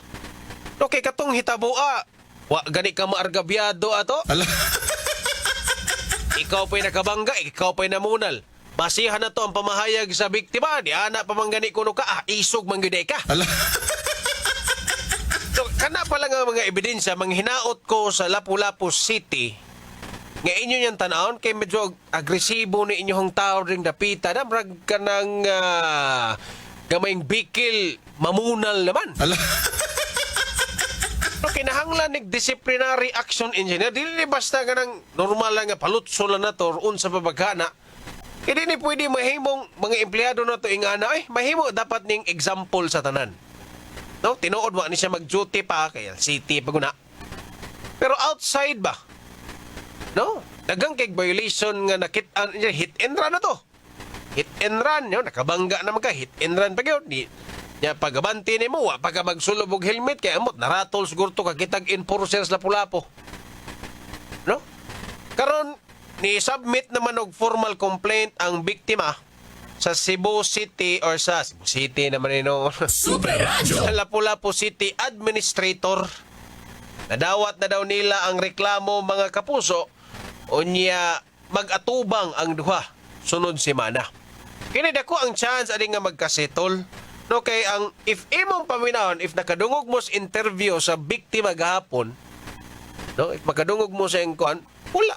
Okay, katong hitaboa, wa gani ka maargabyado ato. Ala. Ikaw pa'y nakabangga, ikaw pa'y namunal. Basihan na to ang pamahayag sa biktima. Di ana pa man gani kuno ka, isog man gyud ka. Ala. So, kana pa lang ang mga ebidensya, manghinaot ko sa Lapu-Lapu City. Nga inyo niyang tanawon, kay medyo agresibo ni inyong tao ring dapita. Namrag ka ng gamayng bikil, mamunal naman. Ala. So, kinahanglan ni disciplinary action engineer. Dili basta ka ng normal lang nga palutso lang na to, unsa pa bagana. Hindi ni pwede mahimong mga empleyado na to ingana, mahimo dapat ning example sa tanan. No, tinuod mo ni siya mag-duty pa kay city paguna. Pero outside ba? No, dagang kay violation nga nakit-an hit and run na to. Hit and run, yo nakabangga naman ka, hit and run pa gyud. Nya pagabanti nimo wa pagka magsulob og helmet kay amot naratol siguro to kakitag enforcer sa Lapu-Lapu. No? Karon ni submit naman og formal complaint ang biktima sa Cebu City or sa Cebu City naman Super Radio. sa Lapu-Lapu City Administrator. Nadawat na daw nila ang reklamo mga kapuso unya mag-atubang ang duha sunod semana. Kini dako ang chance ani nga magkasetol. No, kay ang if imong paminawon, if nakadungog mo sa interview sa biktima gahapon, no, if makadungog mo sa engkuan, wala,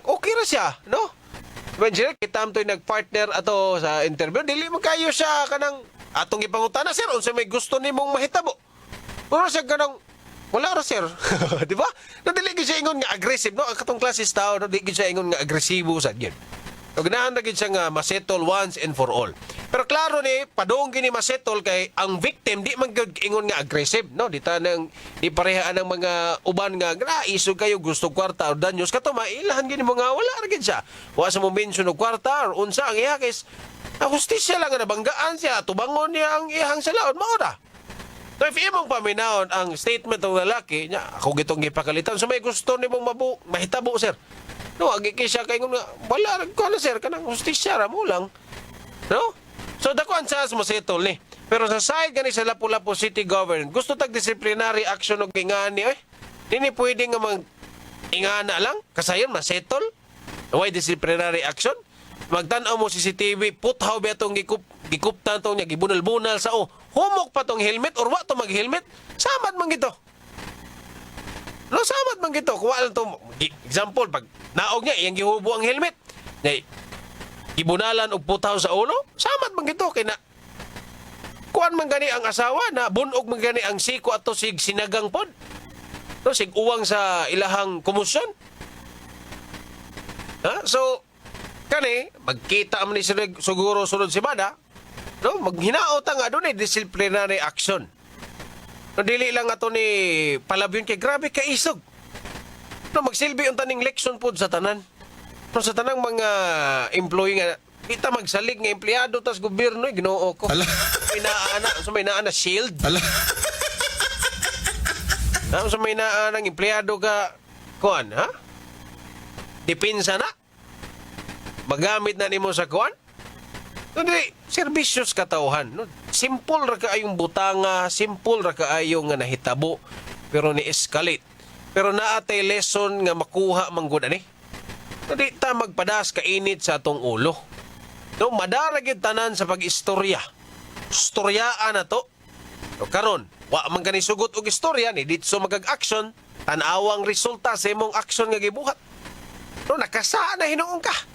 okay ra siya, no? Imagine, kita to'y nagpartner ato sa interview, dili mo kayo siya kanang atong ipangutana, sir, unsa may gusto nimong mahitabo. Pero siya kanang, wala ra, sir. Di ba? No, dili gid siya ingon nga aggressive, no? Ang katong klases tao, no, dili gid siya ingon nga agresibo sa gyud. Ganahan na gid siya nga masettle once and for all. Pero klaro ni padung gini masettle kay ang victim di man gyud ingon nga aggressive, no? Di ta nang iparehaan ng mga uban nga isog kayo gusto kwarta or danyos kato mailahan gini mga wala ra gid siya. Wa sa mo mention og kwarta or unsa ang iya kay hustisya lang nga nabanggaan siya tubangon niya ang iyang salaod mao ra. So if imong paminawon ang statement ng lalaki nya ako gitong gipakalitan so may gusto nimong mahitabo sir. No, agi kay siya kay nga wala ko na sir kanang hustisya ra mo lang. No? So dako ang chance mo settle ni. Pero sa side gani sa Lapu-Lapu City Government, gusto tag disciplinary action og ingani dili pwede nga ingana lang kasayon ma settle. Why disciplinary action? Magtanaw mo CCTV, puthaw ba itong gikuptan itong niya, gibunal-bunal sa humok pa tong helmet or wa to mag-helmet, samad man gito. No, samad man gito. Kuha lang to, example, pag naog niya, iyang gihubo ang helmet, gibunalan og puthaw sa ulo, samad man gito. Kaya na, kuan man gani ang asawa na bunog man gani ang siko ato sig sinagang pod. No, sig uwang sa ilahang kumusyon. Ha? So, kani, magkita man ni siguro sunod si Bada, no, maghinaot nga doon disciplinary action. No, dili lang ato ni palabyon kay grabe ka isog. No, magsilbi ang taning leksyon pod sa tanan. No, sa tanang mga employee nga kita magsalig nga empleyado tas gobyerno Ginoo ko. May naana shield. So may naanang empleyado ka kuan, ha? Depensa na. Magamit na nimo sa kuan. No, di, serbisyos katawhan. No? Simple ra kaayong butanga, simple ra kaayong nga nahitabo, pero ni-escalate. Pero naatay lesson nga makuha manggod ani. No, di ta magpadas kainit sa atong ulo. No, madaragid tanan sa pag-istorya. Storyaan na to. No, karon, wa man kani sugot og istorya ni ditso magag-action, tan-awang resulta sa imong action nga gibuhat. No, nakasaan na hinuon ka.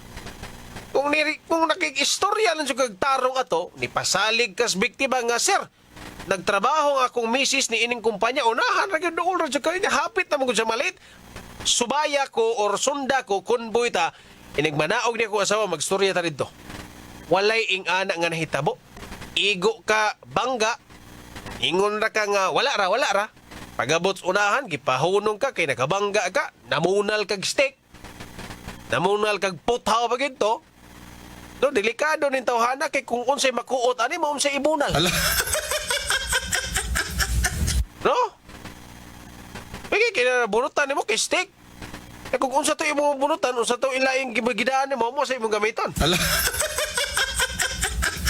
Kung nakikistorya lang sa kagtarong ato, ni pasalig kas biktima nga, sir, nagtrabaho nga akong misis ni ining kumpanya, unahan, doon radyo kayo, hapit na mga sa malit, subaya ko or sunda ko, kunboy ta, inigmanaog niya ko asawa, magstorya ta dito. Walay ing ana nga nahitabo. Igo ka, bangga, ingon ra ka nga, wala ra. Pagabot unahan, gipahunong ka, kay nakabangga ka, namunal kag steak, namunal kag puthaw pa ginto. No, delikado nin tawhana kay kung unsay makuot ani mo unsay ibunal. No? Pagi kina bunutan nimo kay steak. E kung unsa to imong bunutan, unsa to ilaing gibagidaan nimo mo sa imong gamiton.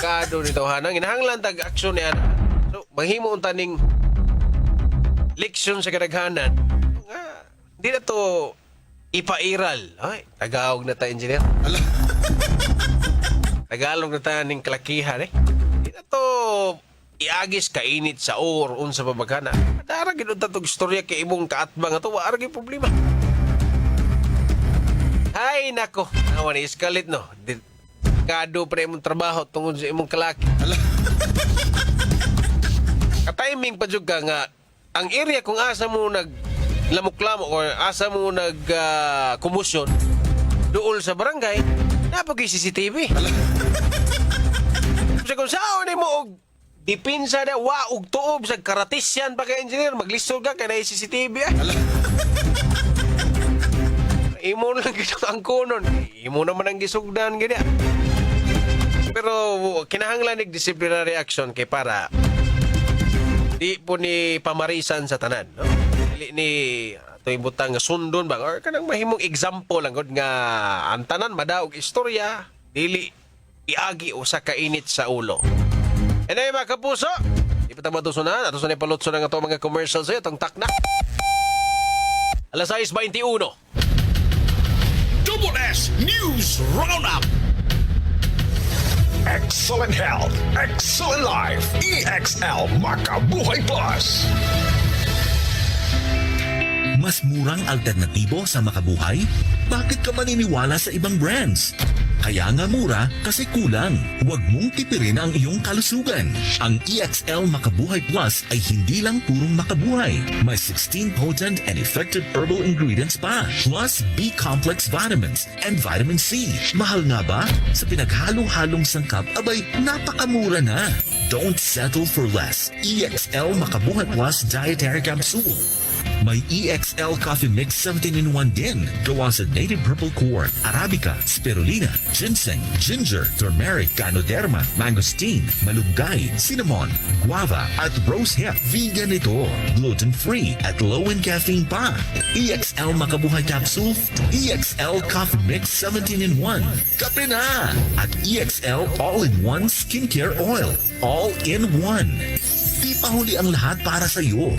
Kado ni tawhana ginahanglan tag aksyon ni ana. So, maghimo unta ning leksyon sa kadaghanan. Di na to ipairal. Ay, tagaawag na ta engineer. Tagalog na tayo ng kalakihan eh. Hindi na to iagis kainit sa or unsa pabagana. Dara gid ta tog istorya kay imong kaatbang ato wa argi problema. Ay nako, awan ni iskalit no. Kado pre imong trabaho tungod sa imong kalaki. Ka-timing pa jud ka nga ang area kung asa mo nag lamok-lamok or asa mo nag kumusyon duol sa barangay, napag CCTV. Kasi kung saan ni mo og dipinsa na wa og tuob sa karatisyan pa kay engineer, maglisod ka kay na CCTV Imo lang gito ang kunon. Imo naman ang gisugdan gina. Pero kinahanglan nig disciplinary action kay para di po ni pamarisan sa tanan, no? Dili ni ato ibutang nga sundon ba or kanang mahimong example lang gud nga ang tanan madaog istorya dili iagi o sa kainit sa ulo. Anyway mga kapuso, di pa tama tusunan, ato sa nipalutso ng ato mga commercials sa itong takna. Alas 6:21. Double S News Roundup. Excellent health, excellent life. EXL Makabuhay Plus. Mas murang alternatibo sa Makabuhay? Bakit ka maniniwala sa ibang brands? Kaya nga mura kasi kulang. Huwag mong tipirin ang iyong kalusugan. Ang EXL Makabuhay Plus ay hindi lang purong makabuhay. May 16 potent and effective herbal ingredients pa. Plus B-complex vitamins and vitamin C. Mahal nga ba? Sa pinaghalong-halong sangkap, abay, napakamura na. Don't settle for less. EXL Makabuhay Plus Dietary Capsule. May EXL Coffee Mix 17-in-1 din. Gawa sa native purple corn, arabica, spirulina, ginseng, ginger, turmeric, ganoderma, mangosteen, malunggay, cinnamon, guava, at rosehip. Vegan ito. Gluten-free at low in caffeine pa. EXL Makabuhay Capsule, EXL Coffee Mix 17-in-1. Kape na! At EXL All-in-One Skincare Oil. All-in-One. Di pa huli ang lahat para sa iyo.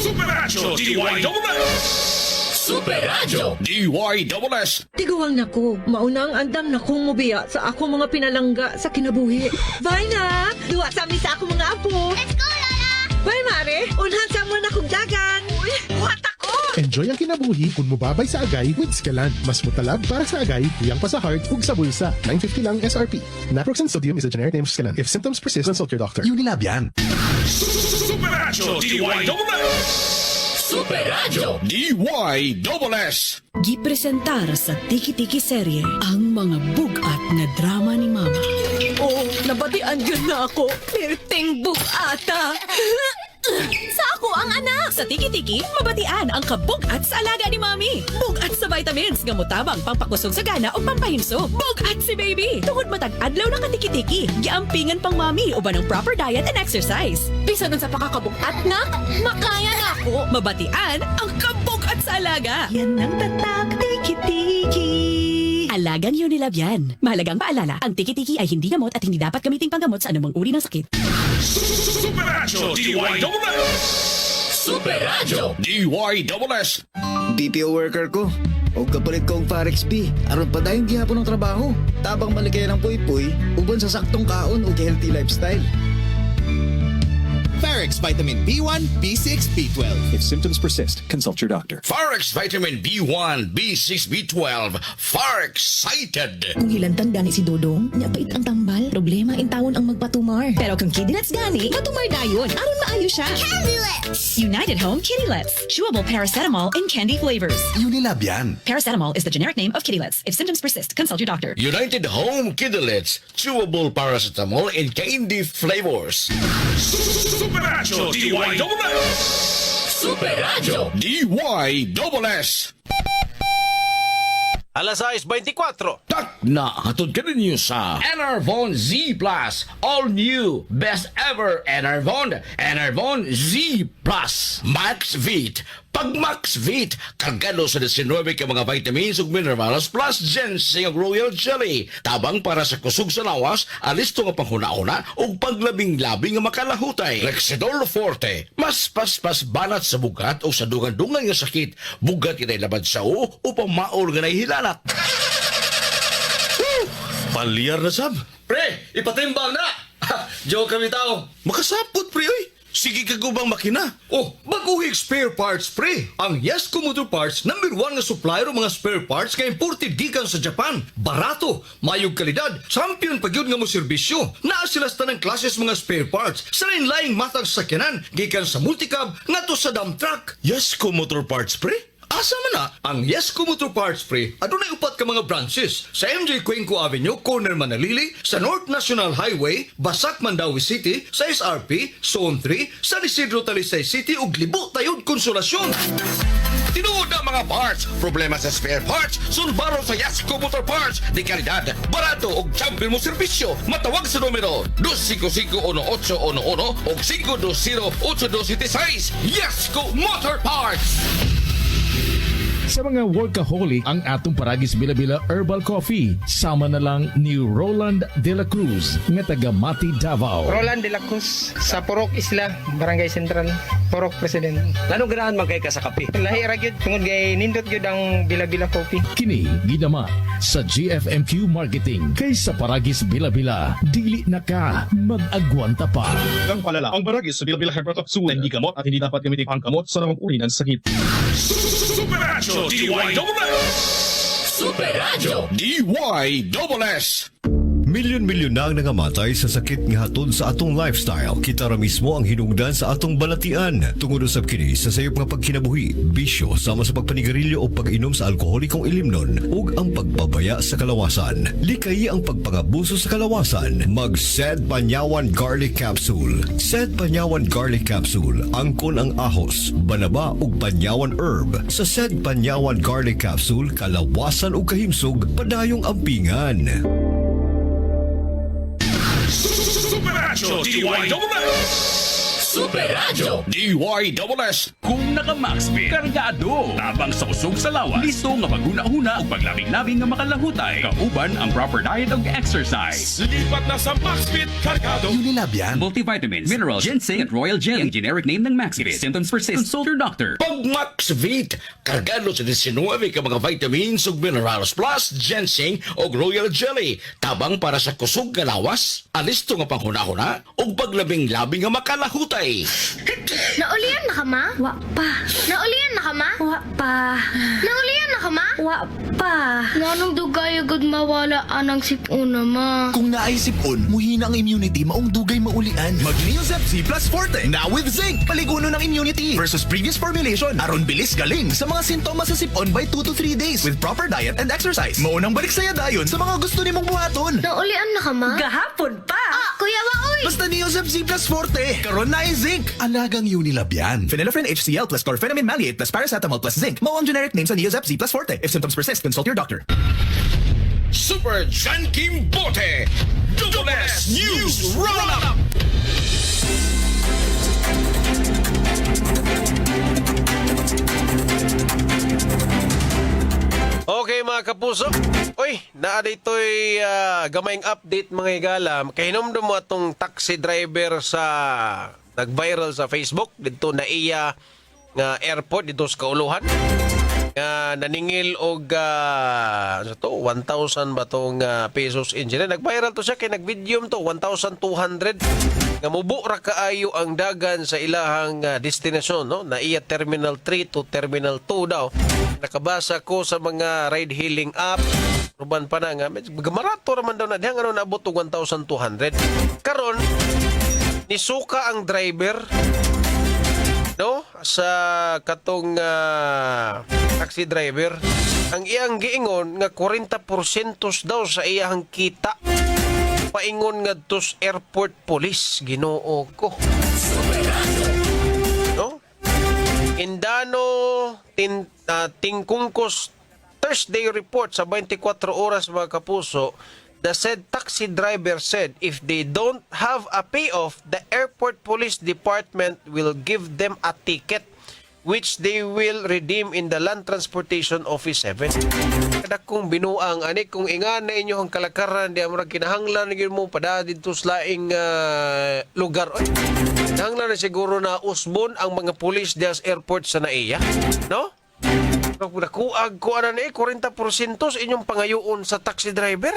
Supernatural DIY Double S. Super Radio DYSS. Tiguang nako, maunang andam na kong mubiya sa ako mga pinalangga sa kinabuhi. Bye na! Duwa sa amin sa ako mga apo. Let's go, Lola! Bye, Mare! Unhan sa mo na kong dagan. Uy, buhat ako! Enjoy ang kinabuhi kung mubabay sa agay with Scalan. Mas mutalab para sa agay, tuyang pa sa heart, ug sa bulsa. 950 lang SRP. Naproxen sodium is a generic name of Scalan. If symptoms persist, consult your doctor. Unilab yan. Super Radio DYSS. Super Radio DYSS. Gipresentar sa Tiki-Tiki serye ang mga bugat na drama ni Mama. Oh, nabatian yun na ako. Perting bugata. Sa ako ang anak! Sa Tiki-Tiki, mabatian ang kabugat sa alaga ni Mami. Bugat sa vitamins, gamutabang pampakusog sa gana o pampahinso. Bugat si baby! Tungod matag-adlaw na ka-Tiki-Tiki, giampingan pang Mami uban ng proper diet and exercise. Bisa nun sa pakakabugat, nak, makaya na ako. Mabatian ang kabugat sa alaga. Yan ang tatak Tiki-Tiki. Alagang Unilab yan. Mahalagang paalala, ang Tiki-Tiki ay hindi gamot at hindi dapat gamiting panggamot sa anumang uri ng sakit. Super Radio DYSS. Super Radio DYSS. BPO worker ko. O kapalit kong Farex P. Aron pa dahil gihapon ng trabaho. Tabang maligay ng puy-puy, uban sa saktong kaon o healthy lifestyle. Farex Vitamin B1, B6, B12. If symptoms persist, consult your doctor. Farex Vitamin B1, B6, B12. Farexcited. Kung hilantang gani si Dodong, niya pait ang tambal, problema in tawon ang magpatumar. Pero kung kidnats gani, matumar dayon. Aron maayo siya. Candy Lips! United Home Kitty Lips. Chewable paracetamol in candy flavors. Unilab yan. Paracetamol is the generic name of Kitty Lips. If symptoms persist, consult your doctor. United Home Kidulets. Chewable paracetamol in candy flavors. Super Radio DYSS. Super Radio DYSS. Alas 6:24. Tak na hatod ka ninyo sa Enervon Z Plus. All new, best ever Enervon. Enervon Z Plus. Max Vit. Pag Max Vit, kargado sa 19 ka mga vitamins ug minerals plus ginseng ug royal jelly. Tabang para sa kusog sa lawas, alisto nga panghuna-una ug paglabing-labing nga makalahutay. Rexidol Forte. Mas paspas banat sa bugat o sa dungan-dungan nga sakit. Bugat kitay labad sa upang maol nga nahihilanat. Palyar na sab. Pre, ipatimbang na! Joke kami tao. Makasapot, pre, oy. Sige kagubang makina. Oh, baguhig spare parts, pre. Ang Yesco Motor Parts, #1 nga supplier ng mga spare parts nga imported gikan sa Japan. Barato, mayog kalidad, champion pagyud nga mo serbisyo. Naa sila sa tanang klases mga spare parts. Sa lain-laing matang sakyanan, gikan sa multicab ngadto sa dump truck. Yesco Motor Parts, pre. Asa man na, ang Yesco Motor Parts, pre, adunay upat ka mga branches sa MJ Cuenco Avenue, corner Manalili, sa North National Highway, Basak, Mandawi City, sa SRP, Zone 3, San Isidro, Talisay City, ug Libo, Tayod, Konsolasyon. Tinuod na mga parts, problema sa spare parts, sulbaro sa Yesco Motor Parts, di kalidad, barato ug champion mo serbisyo. Matawag sa numero 255-1811 o 520-8276. Yesco Motor Parts. Sa mga workaholic, ang atong Paragis Bila-Bila Herbal Coffee. Sama na lang ni Roland De La Cruz, nga taga Mati, Davao. Roland de la Cruz sa Purok Isla, Barangay Central, Purok President. Lanong ganahan man kay ka sa kape? Lahi ra gyud tungod kay nindot gyud ang Bila-Bila Coffee. Kini ginama sa GFMQ Marketing. Kay sa Paragis Bila-Bila, dili na ka mag-agwanta pa. Ang palala, ang Paragis Bila-Bila Herbal Capsule hindi gamot at hindi dapat gamitin panggamot sa namang uri ng sakit. Super Radio DYSS. Super Radio DYSS. Milyon-milyon na ang nangamatay sa sakit nga hatod sa atong lifestyle. Kita ra mismo ang hinungdan sa atong balatian. Tungod usab kini sa sayop nga pagkinabuhi, bisyo sama sa pagpanigarilyo o pag-inom sa alkoholikong ilimnon ug ang pagbabaya sa kalawasan. Likay ang pagpangabuso sa kalawasan. Mag-Sed Panyawan Garlic Capsule. Sed Panyawan Garlic Capsule. Angkon ang ahos, banaba ug panyawan herb. Sa Sed Panyawan Garlic Capsule, kalawasan ug kahimsog padayong ampingan. Super Radio DYSS. Super Radio DYSS. Kung naka-Maxfit, kargado. Tabang sa usog sa lawas, listo nga paghuna-huna o paglabing-labing nga makalahutay. Kauban ang proper diet ug exercise. Lipat na sa Maxfit Cargado. Unilabian, multivitamins, minerals, ginseng at royal jelly. Ang generic name ng Maxfit. Symptoms persist, consult your doctor. Pag Maxvit, kargado sa 19 ka mga vitamins ug minerals plus ginseng ug royal jelly. Tabang para sa kusog nga lawas, alisto nga panghuna-huna ug paglabing-labing nga makalahutay. Naulian na ka, ma? Wa pa. Naulian na ka, ma? Wa pa. Naulian na ka, ma? Wa pa. Nanong dugay agad mawala anang sipuna, ma? Kung naay sipon, muhina ang immunity maong dugay maulian. Mag-Neosep Z Plus Forte, now with zinc. Paliguno ng immunity versus previous formulation. Aron bilis galing sa mga sintomas sa sipon by 2 to 3 days with proper diet and exercise. Maunang balik saya dayon sa mga gusto nimong buhaton. Naulian na ka, ma? Gahapon pa. Kuya Waoy! Basta Neosep Z Plus Forte. Karon na ay zinc. Alagang Unilab yan. Phenylephrine HCl plus chlorpheniramine maleate plus paracetamol plus zinc. Mao ang generic name sa Neosep Z Plus Forte. If symptoms persist, consult your doctor. Super John Kim Bote, Double S News Roundup. Okay mga kapuso. Uy, naa dito'y gamayng update mga higala. Kahinomdom mo atong taxi driver sa nag-viral sa Facebook dito na iya nga airport dito sa Kauluhan. Naningil og ano to 1,000 ba tong pesos engineer. Nag-viral to siya kay nag-video to 1,200 nga mubo ra kaayo ang dagan sa ilahang destinasyon no na iya Terminal 3 to Terminal 2 daw. Nakabasa ko sa mga ride-hailing app ruban pa na nga marato raman daw na dihang ano naabot og 1,200. Karon nisuka ang driver no sa katong taxi driver ang iyang giingon nga 40% daw sa iyang kita paingon nga tos airport police. Ginoo ko no Indano Tingkungkos Thursday report sa 24 oras mga kapuso. The said taxi driver said if they don't have a payoff, the airport police department will give them a ticket which they will redeem in the Land Transportation Office 7. Kada kung binuang ani kung ingan na inyo ang kalakaran di amra kinahanglan gyud mo pada dito sa laing lugar. Oy, kinahanglan na siguro na usbon ang mga police dias airport sa naiya, no? Kuag ko ana ni 40% inyong pangayoon sa taxi driver.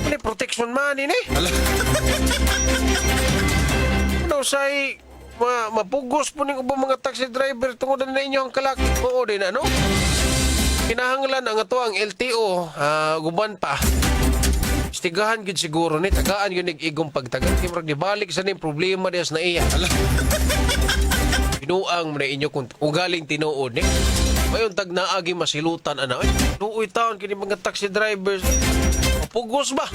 Ano protection money ni? Ano say mapugos po ning ubang mga taxi driver tungod na inyo ang kalaki ko din ano? Kinahanglan ang ato ang LTO guban pa. Istigahan gid siguro ni tagaan yun igong pagtagal kay murag dibalik sa ning problema dias na iya. Binuang mo na inyo kung galing tinuod ni. Mayon tag naagi masilutan ana. Ay, luoy taon kini mga taxi drivers. Mapugos ba?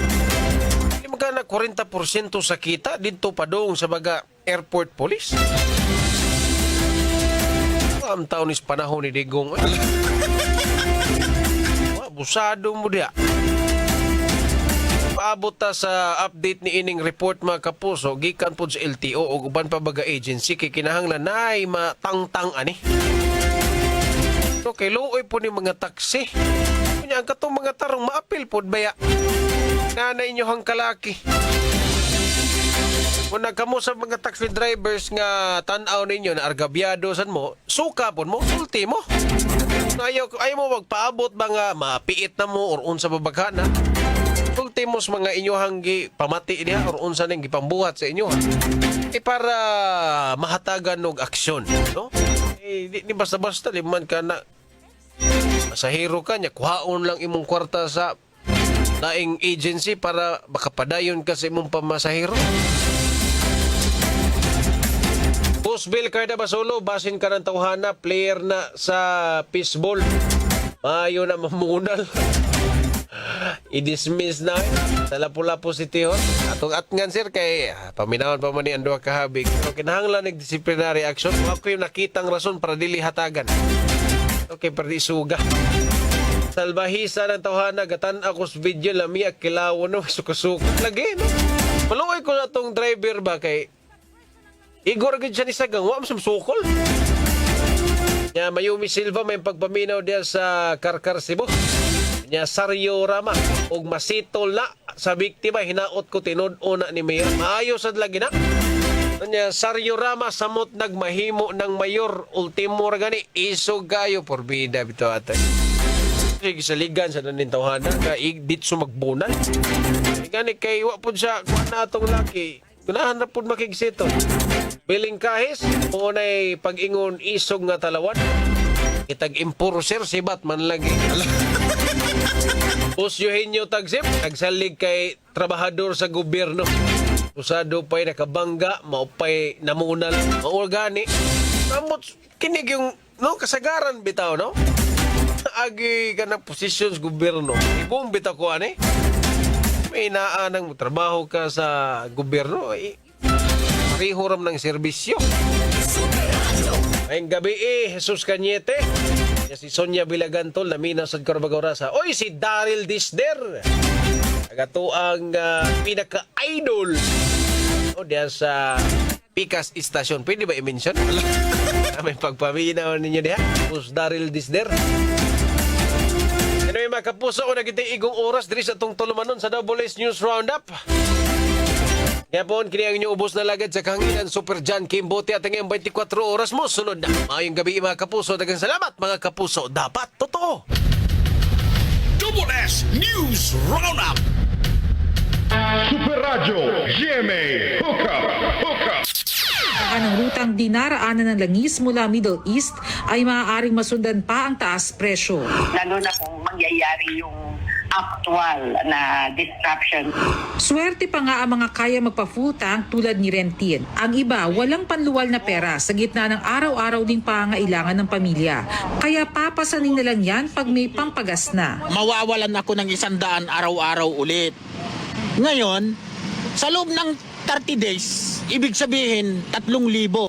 Di magana 40% sa kita dito padong sa mga airport police. Ang taon is panahon ni Digong. Abusado mo dia. Paabot ta sa update ni ining report mga kapuso gikan pod sa LTO o uban pa baga agency kay kinahanglan nay matangtang ani. So kay luoy po ni mga taxi. Kunya ang katong mga tarong maapil pod baya. Nanay inyo hang kalaki. Kung nagkamo sa mga taxi drivers nga tan-aw ninyo na argabyado san mo, suka po mo, sulti mo. Ayaw mo magpaabot ba nga mapiit na mo or unsa babagha na. Ultimos mga inyohang pamati niya or unsa ning gipambuhat sa inyo. Para mahatagan og aksyon, no? Di basta-basta liman ka na masahero ka niya, kuhaon lang imong kwarta sa laing agency para makapadayon ka sa imong pamasahero. Busbil Carda Basolo, basin ka ng tawhana, player na sa fishball. Mayo na mamunal. I-dismiss na sa lapu-lapu si Tihon. Atong atngan sir kay paminawan pa man ni ang duha ka habig. So kinahanglan ng disciplinary action. Ako yung nakitang rason para dili hatagan. Okay, para di suga. Salbahisa ng tawhana, gatan ako sa video lami kilawo no, sukasukot lagi no. Maluoy ko na tong driver ba kay Igor gid siya ni sagang wa masum sukol. Nya Mayumi Silva may pagpaminaw diya sa Karkar Cebu. Nya Saryo Rama og masitol na sa biktima hinaot ko tinud-una ni Mayor. Maayo sad lagi na. Nya Saryo Rama samot nagmahimo ng mayor ultimo ra gani isog kayo porbida bitaw ate. Sige sa ligan sa nanin tawhana ka ditso magbunan. Gani kay wa pud siya kuan na atong laki. Kunahan na pud makigsito. Biling kahis unay pag-ingon isog nga talawan. Itag impurser si Batman lagi. Usyohinyo tagsip, nagsalig kay trabahador sa gobyerno. Usado pa'y nakabangga, maupay namunal, maulgani. Samot, kinig yung kasagaran bitaw, no? Agi ka ng posisyon sa gobyerno. Ibong bitaw ko, ani? May inaanang trabaho ka sa gobyerno, pakihuram ng serbisyo. Ngayong gabi Jesus Cañete. Si Sonia Bilagantol na minaw sa Corbagorasa. Oy, si Daryl Disder. Nagatuang pinaka-idol. O, diyan sa Picas Station. Pwede ba i-mention? May pagpaminaw ninyo diya. Pus Daryl Disder. Anyway, mga kapuso ko nagitay igong oras diri sa itong tulumanon sa Double S News Roundup. Kaya po, kini ang inyong ubos na lagad sa kahanginan Super John Kimbote at ngayong 24 oras mo. Sunod na. Mayong gabi mga kapuso. Dagang salamat mga kapuso. Dapat totoo. Double S News Roundup. Super Radio GMA Hookup. Ang rutang dinaraanan ng langis mula Middle East ay maaaring masundan pa ang taas presyo. Lalo na kung mangyayari yung actual na disruption. Swerte pa nga ang mga kaya magpa-full tank tulad ni Rentin. Ang iba, walang panluwal na pera sa gitna ng araw-araw ding pangailangan ng pamilya. Kaya papasanin na lang yan pag may pampagas na. Mawawalan ako ng 100 araw-araw ulit. Ngayon, sa loob ng 30 days, ibig sabihin 3,000.